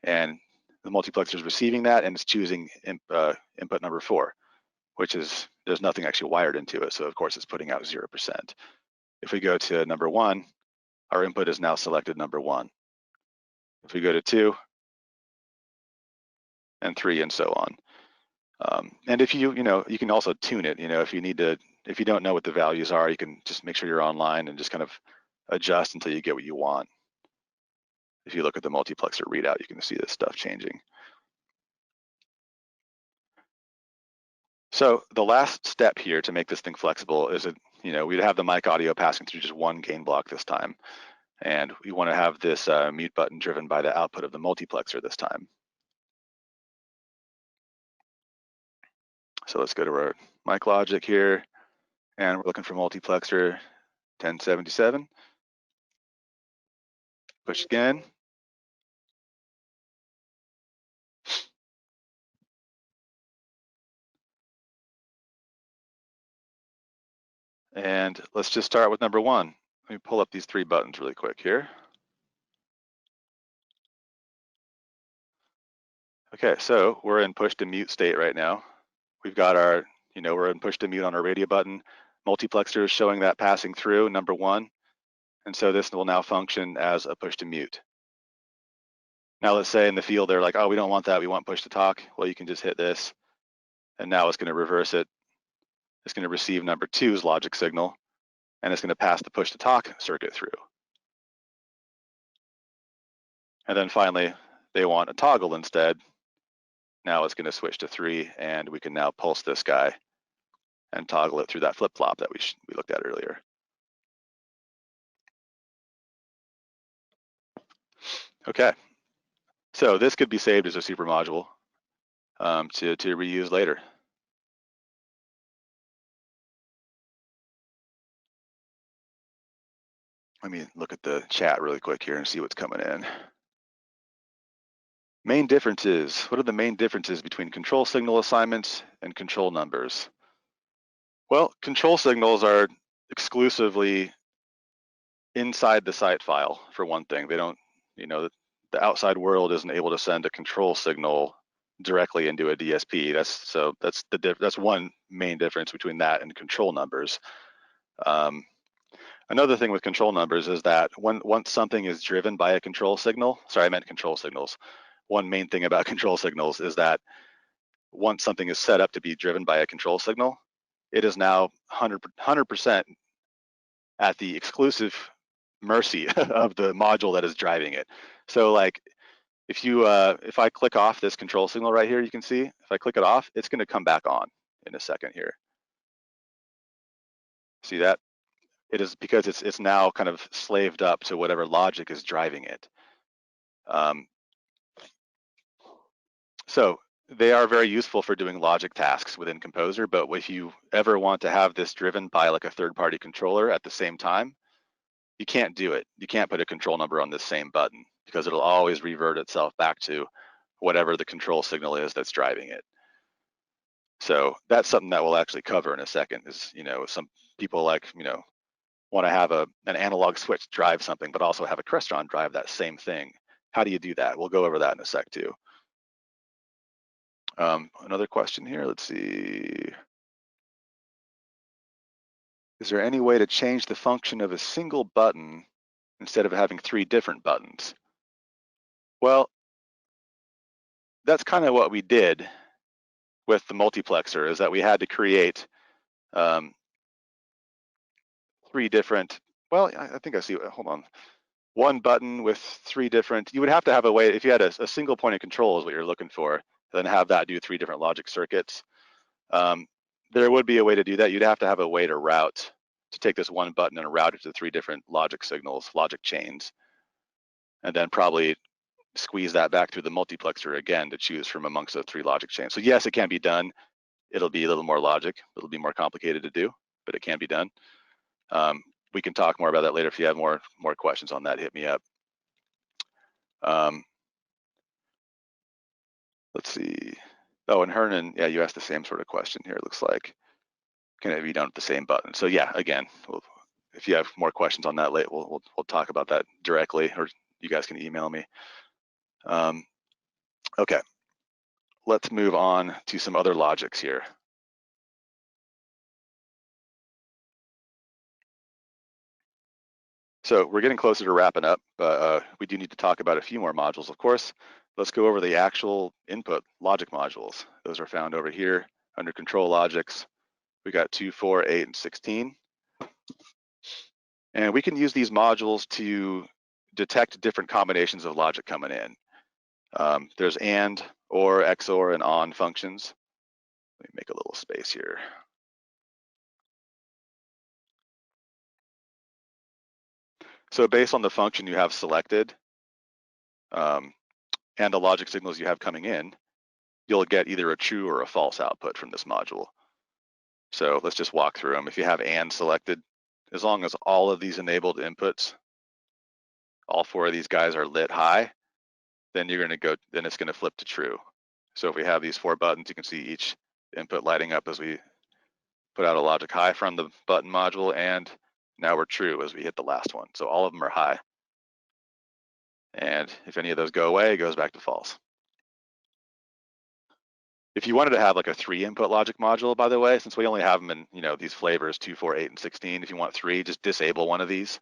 and the multiplexer is receiving that and it's choosing input number 4, which is, there's nothing actually wired into it, so of course it's putting out 0%. If we go to number 1, our input is now selected number 1. If we go to 2 and 3 and so on. And if you can also tune it, if you don't know what the values are, you can just make sure you're online and just kind of adjust until you get what you want. If you look at the multiplexer readout, you can see this stuff changing. So the last step here to make this thing flexible is that, we'd have the mic audio passing through just one gain block this time. And we want to have this mute button driven by the output of the multiplexer this time. So let's go to our mic logic here, and we're looking for multiplexer 1077. Push again. And let's just start with number 1. Let me pull up these 3 buttons really quick here. Okay, so we're in push to mute state right now. We've got our, we're in push to mute on our radio button. Multiplexer is showing that passing through, number 1. And so this will now function as a push to mute. Now let's say in the field they're like, oh, we don't want that, we want push to talk. Well, you can just hit this, and now it's going to reverse it. It's going to receive number 2's logic signal, and it's going to pass the push to talk circuit through. And then finally, they want a toggle instead. Now it's going to switch to 3, and we can now pulse this guy and toggle it through that flip-flop that we looked at earlier. Okay, so this could be saved as a super module to reuse later. Let me look at the chat really quick here and see what's coming in. Main differences. What are the main differences between control signal assignments and control numbers? Well, control signals are exclusively inside the site file, for one thing. They don't, the outside world isn't able to send a control signal directly into a DSP. That's one main difference between that and control numbers. Another thing with control numbers is that once something is driven by a control signal, sorry, I meant control signals. One main thing about control signals is that once something is set up to be driven by a control signal, it is now 100% at the exclusive mercy of the module that is driving it. So like if I click off this control signal right here, you can see, if I click it off, it's going to come back on in a second here. See that? It is because it's now kind of slaved up to whatever logic is driving it. So they are very useful for doing logic tasks within Composer, but if you ever want to have this driven by like a third-party controller at the same time, you can't do it. You can't put a control number on this same button because it'll always revert itself back to whatever the control signal is that's driving it. So that's something that we'll actually cover in a second is, some people like, want to have an analog switch drive something, but also have a Crestron drive that same thing. How do you do that? We'll go over that in a sec too. Another question here, let's see. Is there any way to change the function of a single button instead of having 3 different buttons? Well, that's kind of what we did with the multiplexer, is that we had to create 3 different, well, I think I see, hold on. 1 button with 3 different, you would have to have a way, if you had a single point of control is what you're looking for, then have that do 3 different logic circuits. There would be a way to do that. You'd have to have a way to take this 1 button and route it to 3 different logic signals, logic chains, and then probably squeeze that back through the multiplexer again to choose from amongst the 3 logic chains. So yes, it can be done. It'll be a little more logic. It'll be more complicated to do, but it can be done. We can talk more about that later. If you have more questions on that, hit me up. Let's see. Oh, and Hernan, yeah, you asked the same sort of question here. It looks like, can it be done with the same button? So yeah, again, if you have more questions on that later, we'll talk about that directly, or you guys can email me. Okay, let's move on to some other logics here. So we're getting closer to wrapping up, but we do need to talk about a few more modules, of course. Let's go over the actual input logic modules. Those are found over here under control logics. We got 2, 4, 8, and 16. And we can use these modules to detect different combinations of logic coming in. There's AND, OR, XOR, and ON functions. Let me make a little space here. So based on the function you have selected and the logic signals you have coming in, you'll get either a true or a false output from this module. So let's just walk through them. If you have AND selected, as long as all of these enabled inputs, all 4 of these guys are lit high, then it's gonna flip to true. So if we have these 4 buttons, you can see each input lighting up as we put out a logic high from the button module, and now we're true as we hit the last one. So all of them are high. And if any of those go away, it goes back to false. If you wanted to have like a 3 input logic module, by the way, since we only have them in these flavors 2, 4, 8, and 16, if you want 3, just disable one of these,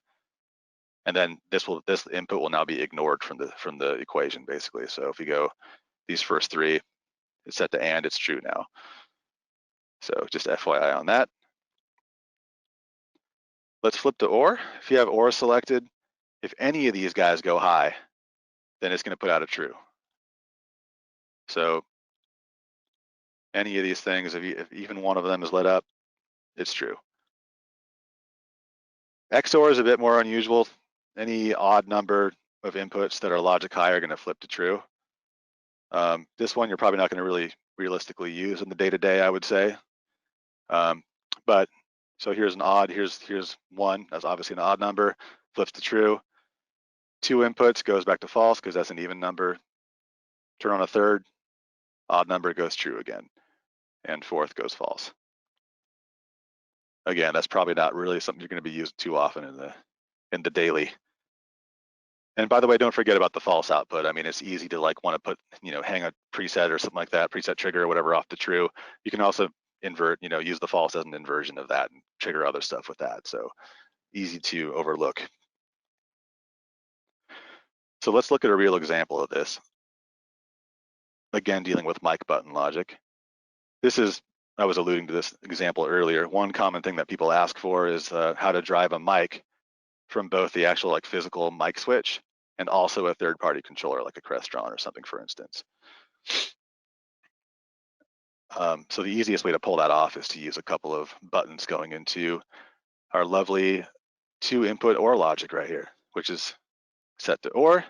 and then this input will now be ignored from the equation basically. So if you go these first 3, it's set to AND, it's true now. So just FYI on that. Let's flip to OR. If you have OR selected, if any of these guys go high, then it's going to put out a true. So any of these things, if even one of them is lit up, it's true. XOR is a bit more unusual. Any odd number of inputs that are logic high are going to flip to true. This one you're probably not going to really realistically use in the day-to-day, I would say. But so here's an odd, here's 1, that's obviously an odd number, flips to true. 2 inputs goes back to false because that's an even number. Turn on a 3rd, odd number goes true again, and 4th goes false. Again, that's probably not really something you're going to be using too often in the daily. And by the way, don't forget about the false output. I mean, it's easy to want to put, hang a preset or something like that, preset trigger or whatever off to true. You can also invert, use the false as an inversion of that and trigger other stuff with that. So easy to overlook. So let's look at a real example of this. Again, dealing with mic button logic. I was alluding to this example earlier. One common thing that people ask for is how to drive a mic from both the actual physical mic switch and also a third-party controller like a Crestron or something, for instance. So the easiest way to pull that off is to use a couple of buttons going into our lovely 2 input OR logic right here, which is set to OR.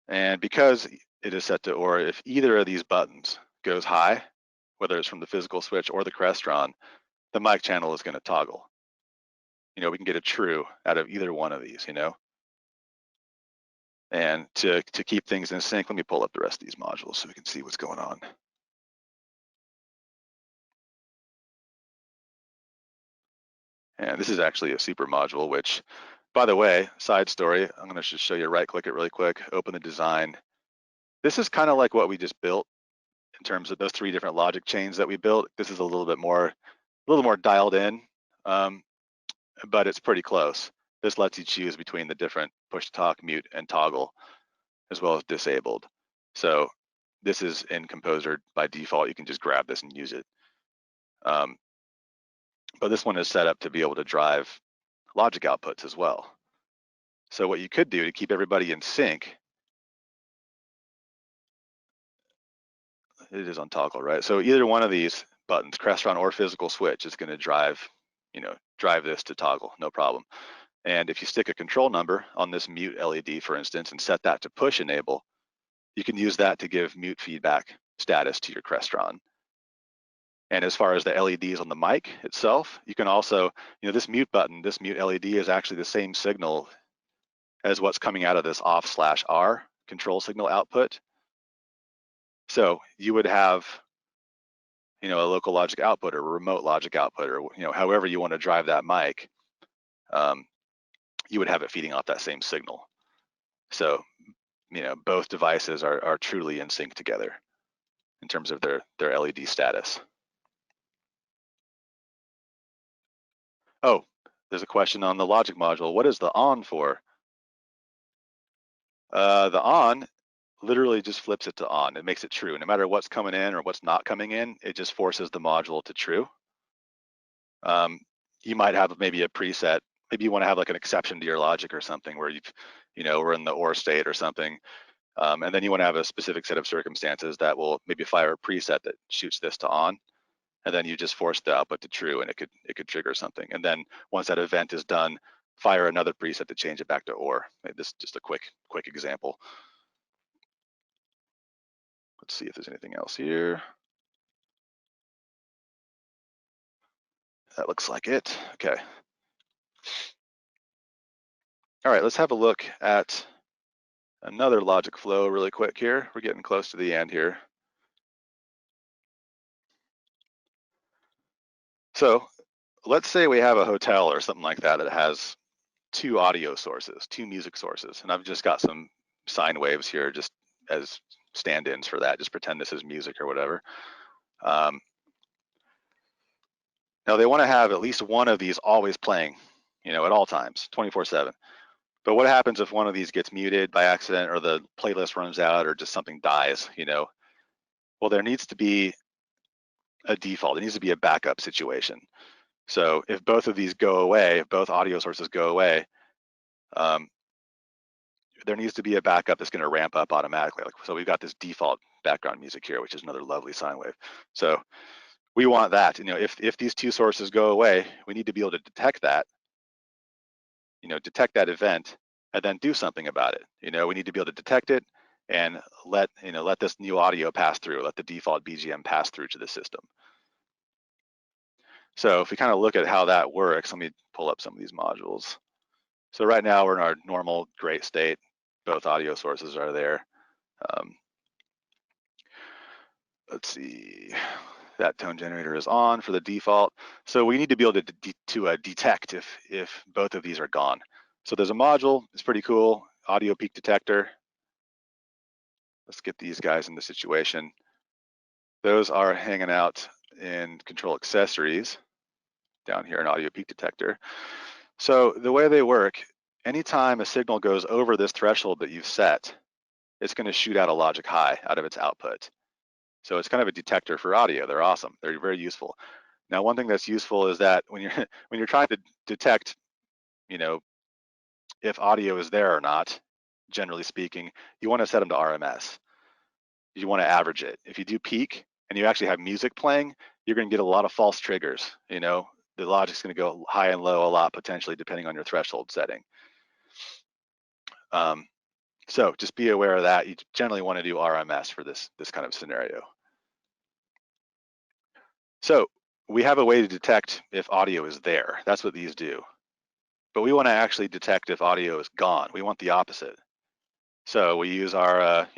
And because it is set to OR, if either of these buttons goes high, whether it's from the physical switch or the Crestron, the mic channel is going to toggle. We can get a true out of either one of these, And to keep things in sync, let me pull up the rest of these modules so we can see what's going on. And this is actually a super module, which, by the way, side story, I'm going to just show you, right-click it really quick, open the design. This is kind of like what we just built in terms of those 3 different logic chains that we built. This is a little more dialed in. but it's pretty close. This lets you choose between the different push to talk, mute, and toggle, as well as disabled. So this is in Composer by default. You can just grab this and use it. But this one is set up to be able to drive logic outputs as well. So what you could do to keep everybody in sync, it is on toggle, right? So either one of these buttons, Crestron or physical switch, is going to drive this to toggle, no problem. And if you stick a control number on this mute LED, for instance, and set that to push enable, you can use that to give mute feedback status to your Crestron. And as far as the LEDs on the mic itself, you can also, this mute button, this mute LED is actually the same signal as what's coming out of this off/R control signal output. So you would have, a local logic output or a remote logic output, or however you want to drive that mic, you would have it feeding off that same signal. So, both devices are truly in sync together in terms of their LED status. Oh, there's a question on the logic module. What is the on for? The on literally just flips it to on. It makes it true. No matter what's coming in or what's not coming in, it just forces the module to true. You might have maybe a preset. Maybe you want to have like an exception to your logic or something where we're in the OR state or something. And then you want to have a specific set of circumstances that will maybe fire a preset that shoots this to on. And then you just force the output to true, and it could trigger something. And then once that event is done, fire another preset to change it back to OR. This is just a quick example. Let's see if there's anything else here. That looks like it. Okay. All right, let's have a look at another logic flow really quick here. We're getting close to the end here. So let's say we have a hotel or something like that that has two audio sources, two music sources, and I've just got some sine waves here just as stand-ins for that. Just pretend this is music or whatever. Now they want to have at least one of these always playing, at all times, 24/7. But what happens if one of these gets muted by accident, or the playlist runs out, or just something dies? Well, there needs to be a default. There needs to be a backup situation. So if both of these go away, if both audio sources go away, there needs to be a backup that's going to ramp up automatically. So we've got this default background music here, which is another lovely sine wave. So we want that. If these two sources go away, we need to be able to detect that. Detect that event, and then do something about it. We need to be able to detect it and let this new audio pass through, let the default BGM pass through to the system. So if we kind of look at how that works, let me pull up some of these modules. So right now we're in our normal great state. Both audio sources are there. Let's see, that tone generator is on for the default. So we need to be able to detect if both of these are gone. So there's a module, it's pretty cool, audio peak detector. Let's get these guys in the situation. Those are hanging out in control accessories down here in audio peak detector. So the way they work, anytime a signal goes over this threshold that you've set, it's going to shoot out a logic high out of its output. So it's kind of a detector for audio. They're awesome. They're very useful. Now, one thing that's useful is that when you're trying to detect, if audio is there or not, generally speaking, you want to set them to RMS. You want to average it. If you do peak and you actually have music playing, you're going to get a lot of false triggers. The logic's going to go high and low a lot potentially depending on your threshold setting. So just be aware of that. You generally want to do RMS for this kind of scenario. So we have a way to detect if audio is there. That's what these do. But we want to actually detect if audio is gone. We want the opposite. So we use our,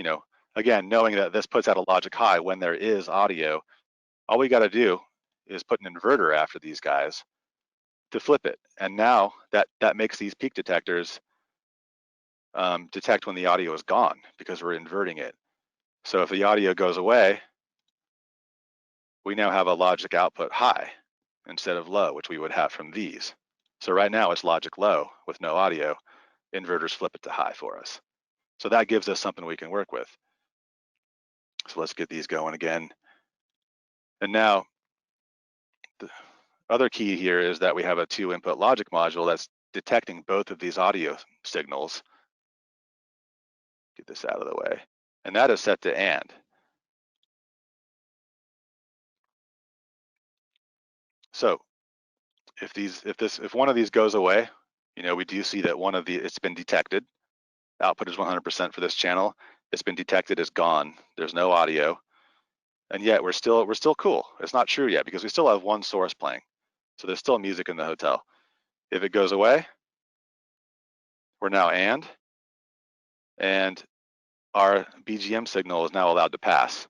again, knowing that this puts out a logic high when there is audio, all we got to do is put an inverter after these guys to flip it. And now that makes these peak detectors detect when the audio is gone because we're inverting it. So if the audio goes away, we now have a logic output high. instead of low, which we would have from these. So right now it's logic low with no audio. Inverters flip it to high for us. So that gives us something we can work with. So let's get these going again. And now the other key here is that we have a 2-input logic module that's detecting both of these audio signals. Get this out of the way. And that is set to AND. So if one of these goes away, we do see that one of it's been detected. Output is 100% for this channel. It's been detected as gone. There's no audio. And yet we're still cool. It's not true yet because we still have one source playing. So there's still music in the hotel. If it goes away, we're now and our BGM signal is now allowed to pass.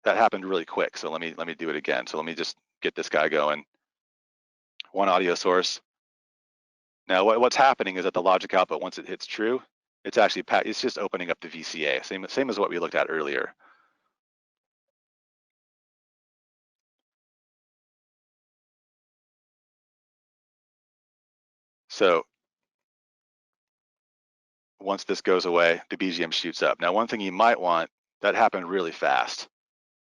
That happened really quick. So let me do it again. So let me just get this guy going. One audio source. Now what's happening is that the logic output, once it hits true, it's just opening up the VCA. Same as what we looked at earlier. So once this goes away, the BGM shoots up. Now, one thing you might want, that happened really fast,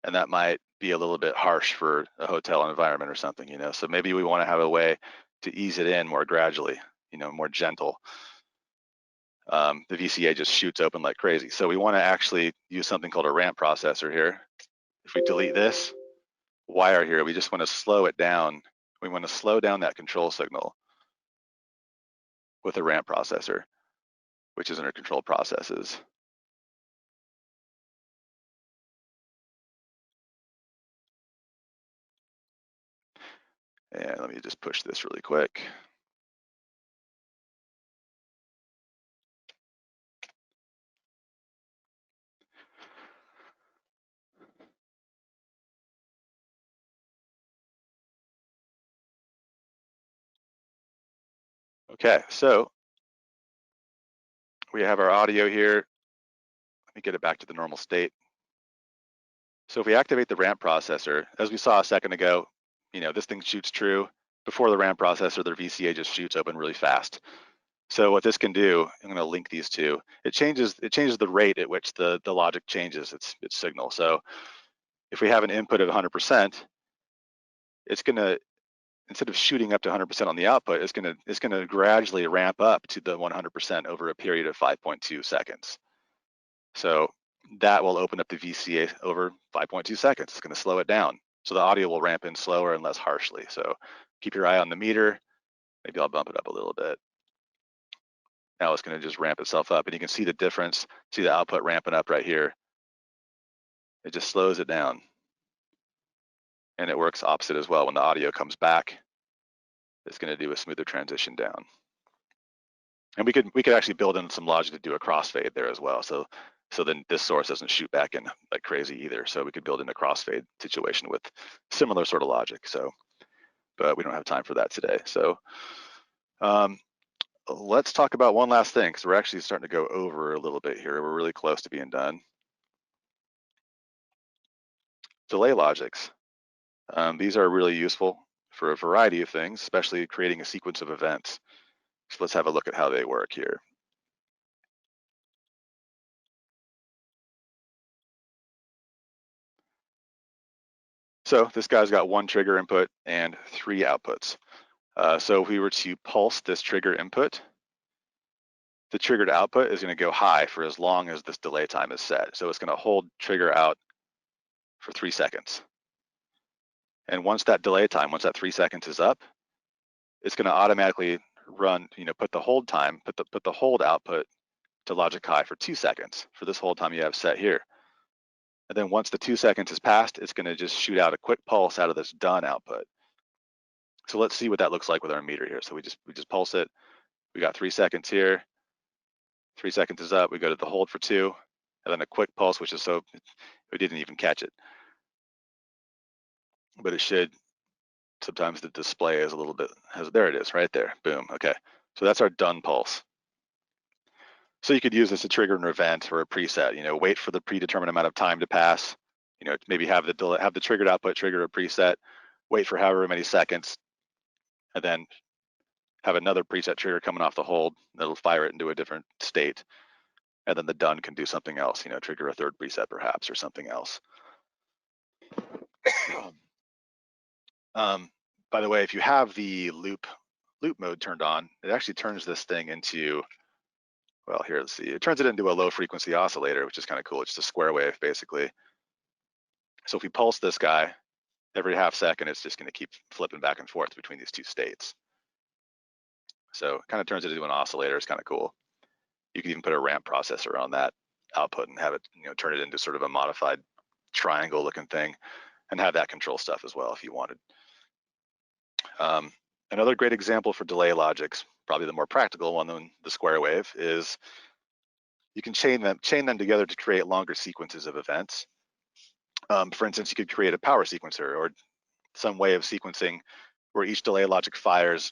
and that might be a little bit harsh for a hotel environment or something, So maybe we want to have a way to ease it in more gradually, more gentle. The VCA just shoots open like crazy. So we want to actually use something called a ramp processor here. If we delete this wire here, we just want to slow it down. We want to slow down that control signal with a ramp processor, which is under control processes. And let me just push this really quick. Okay, so we have our audio here. Let me get it back to the normal state. So if we activate the ramp processor, as we saw a second ago, this thing shoots true. Before the ramp processor, the VCA just shoots open really fast. So what this can do, I'm going to link these two. It changes the rate at which the logic changes its signal. So if we have an input of 100%, it's going to, instead of shooting up to 100% on the output, it's going to gradually ramp up to the 100% over a period of 5.2 seconds. So that will open up the VCA over 5.2 seconds. It's going to slow it down. So the audio will ramp in slower and less harshly. So keep your eye on the meter. Maybe I'll bump it up a little bit. Now it's going to just ramp itself up. And you can see the difference. See the output ramping up right here. It just slows it down. And it works opposite as well. When the audio comes back, it's going to do a smoother transition down. And we could actually build in some logic to do a crossfade there as well. So then this source doesn't shoot back in like crazy either. So we could build in a crossfade situation with similar sort of logic. So, but we don't have time for that today. So let's talk about one last thing, because we're actually starting to go over a little bit here. We're really close to being done. Delay logics. These are really useful for a variety of things, especially creating a sequence of events. So let's have a look at how they work here. So this guy's got one trigger input and 3 outputs. So if we were to pulse this trigger input, the triggered output is going to go high for as long as this delay time is set. So it's going to hold trigger out for 3 seconds. And once that delay time, once that 3 seconds is up, it's going to automatically run, put the hold time, put the hold output to logic high for 2 seconds for this hold time you have set here. And then once the 2 seconds has passed, it's going to just shoot out a quick pulse out of this done output. So let's see what that looks like with our meter here. So we just pulse it. We got 3 seconds here. 3 seconds is up. We go to the hold for 2, and then a quick pulse, which is so we didn't even catch it. But it should. Sometimes the display is a little bit, there it is right there. Boom. Okay. So that's our done pulse. So you could use this to trigger an event or a preset, wait for the predetermined amount of time to pass, maybe have the triggered output trigger a preset, wait for however many seconds, and then have another preset trigger coming off the hold that'll fire it into a different state. And then the done can do something else, trigger a third preset perhaps or something else. By the way, if you have the loop mode turned on, it actually turns this thing into, well, here, let's see, it turns it into a low frequency oscillator, which is kind of cool. It's just a square wave basically. So if we pulse this guy every half second, it's just going to keep flipping back and forth between these two states. So it kind of turns it into an oscillator. It's kind of cool. You can even put a ramp processor on that output and have it, turn it into sort of a modified triangle looking thing and have that control stuff as well if you wanted. Another great example for delay logics, probably the more practical one than the square wave, is you can chain them together to create longer sequences of events. For instance, you could create a power sequencer or some way of sequencing where each delay logic fires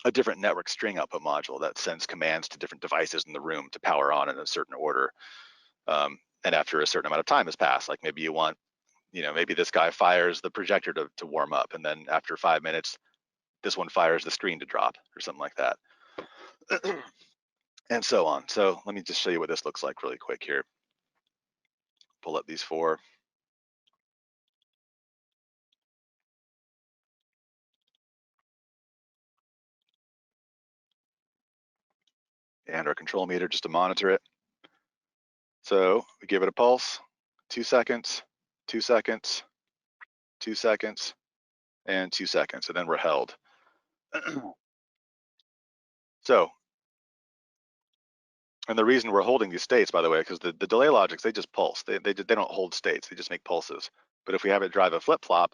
a different network string output module that sends commands to different devices in the room to power on in a certain order. And after a certain amount of time has passed, like maybe you want, maybe this guy fires the projector to warm up, and then after 5 minutes, this one fires the screen to drop or something like that. And so on. So let me just show you what this looks like really quick here. Pull up these four. And our control meter just to monitor it. So we give it a pulse, 2 seconds, 2 seconds, 2 seconds, and 2 seconds, and then we're held. So, and the reason we're holding these states, by the way, because the delay logics, they just pulse. They don't hold states, they just make pulses. But if we have it drive a flip-flop,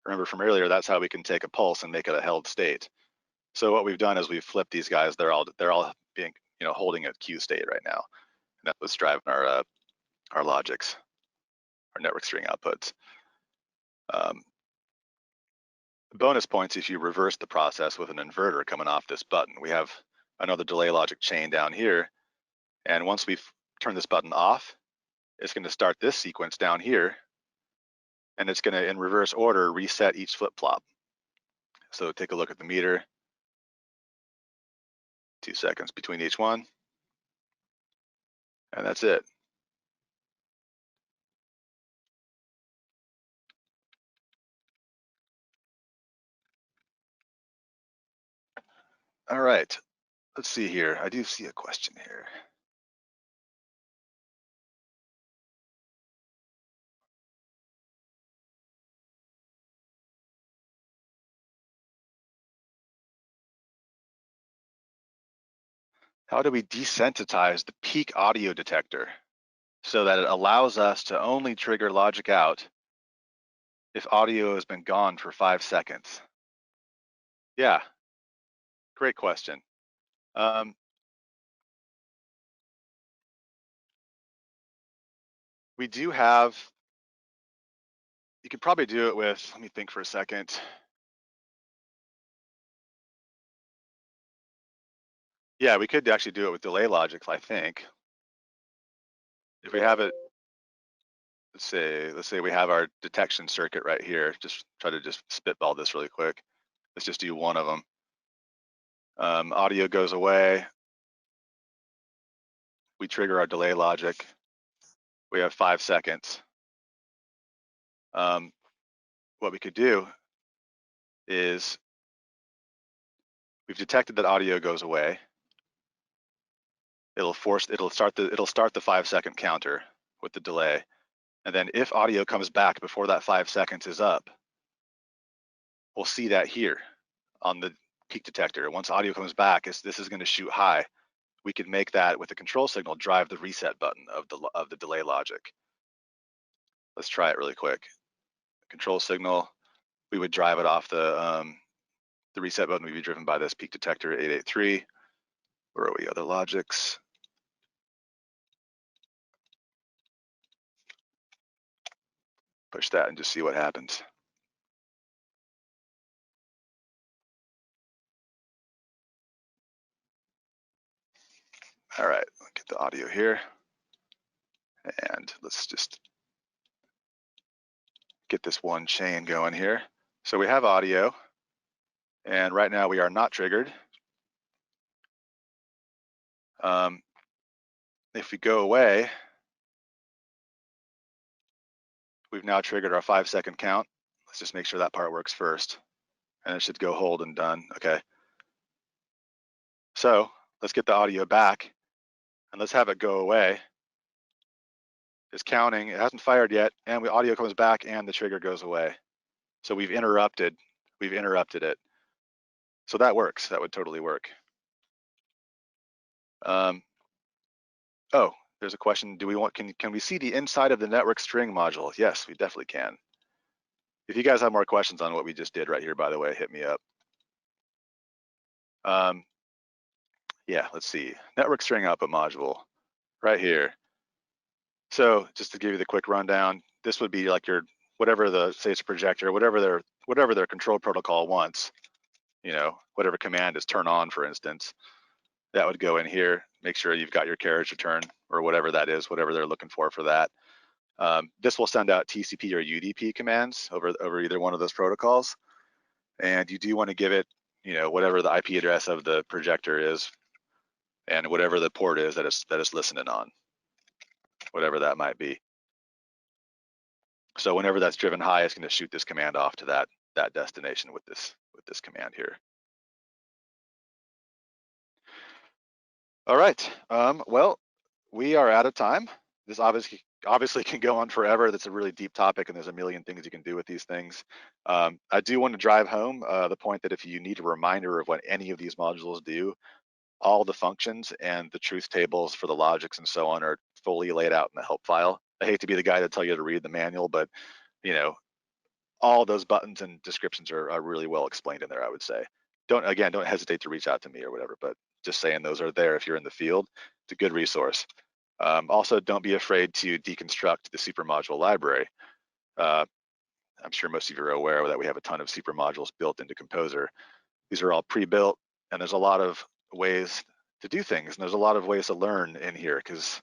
remember from earlier, that's how we can take a pulse and make it a held state. So what we've done is we've flipped these guys. They're all being, holding a Q state right now. And that was driving our logics, our network string outputs. Bonus points if you reverse the process with an inverter coming off this button. We have another delay logic chain down here. And once we've turned this button off, it's going to start this sequence down here. And it's going to, in reverse order, reset each flip-flop. So take a look at the meter. 2 seconds between each one. And that's it. All right, let's see here. I do see a question here. How do we desensitize the peak audio detector so that it allows us to only trigger logic out if audio has been gone for 5 seconds? Yeah, great question. We do have, you could probably do it with, let me think for a second. Yeah, we could actually do it with delay logic, I think. If we have it, let's say we have our detection circuit right here. Just try to just spitball this really quick. Let's just do one of them. Audio goes away. We trigger our delay logic. We have 5 seconds. What we could do is we've detected that audio goes away. It'll start the 5 second counter with the delay. And then if audio comes back before that 5 seconds is up, we'll see that here on the peak detector. Once audio comes back, this is going to shoot high. We could make that with a control signal drive the reset button of the delay logic. Let's try it really quick. Control signal, we would drive it off the reset button would be driven by this peak detector 883. Where are we? Other logics. Push that and just see what happens. All right, get the audio here. And let's just get this one chain going here. So we have audio, and right now we are not triggered. If we go away, we've now triggered our 5-second count. Let's just make sure that part works first. And it should go hold and done. Okay. So let's get the audio back and let's have it go away. It's counting, it hasn't fired yet, and the audio comes back and the trigger goes away. So we've interrupted it. So that works, that would totally work. Oh, there's a question, can we see the inside of the network string module? Yes, we definitely can. If you guys have more questions on what we just did right here, by the way, hit me up. Yeah, let's see, network string output module, right here. So just to give you the quick rundown, this would be like your, whatever the, say it's a projector, whatever their control protocol wants, you know, whatever command is turn on, for instance, that would go in here, make sure you've got your carriage return or whatever that is, whatever they're looking for that. This will send out TCP or UDP commands over either one of those protocols. And you do want to give it, you know, whatever the IP address of the projector is and whatever the port is that it's listening on, whatever that might be. So whenever that's driven high, it's going to shoot this command off to that destination with this command here. All right. Well, we are out of time. This obviously can go on forever. That's a really deep topic, and there's a million things you can do with these things. I do want to drive home the point that if you need a reminder of what any of these modules do, all the functions and the truth tables for the logics and so on are fully laid out in the help file. I hate to be the guy to tell you to read the manual, but you know, all those buttons and descriptions are really well explained in there, I would say. Don't hesitate to reach out to me or whatever, but just saying those are there if you're in the field. It's a good resource. Also, don't be afraid to deconstruct the super module library. I'm sure most of you are aware that we have a ton of super modules built into Composer. These are all pre-built, and there's a lot of ways to do things, and there's a lot of ways to learn in here because,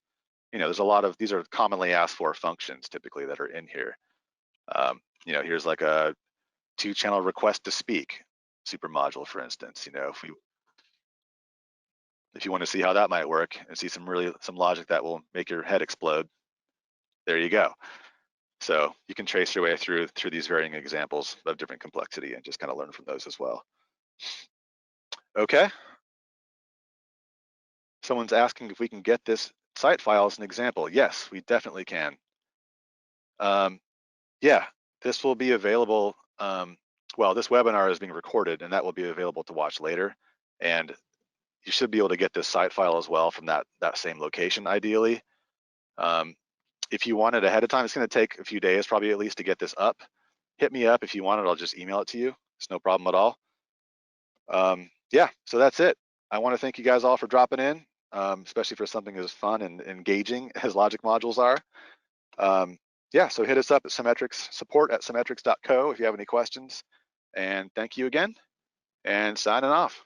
you know, there's a lot of, these are commonly asked for functions typically that are in here. You know, here's like a 2-channel request to speak super module, for instance. You know, if you want to see how that might work and see some logic that will make your head explode, there you go. So you can trace your way through these varying examples of different complexity and just kind of learn from those as well. Okay. Someone's asking if we can get this site file as an example. Yes, we definitely can. Yeah, this will be available. Well, this webinar is being recorded and that will be available to watch later. And you should be able to get this site file as well from that same location, ideally. If you want it ahead of time, it's going to take a few days, probably at least, to get this up. Hit me up if you want it. I'll just email it to you. It's no problem at all. Yeah, so that's it. I want to thank you guys all for dropping in, especially for something as fun and engaging as logic modules are. Yeah, so hit us up at Symetrix, support@symetrix.co if you have any questions. And thank you again, and signing off.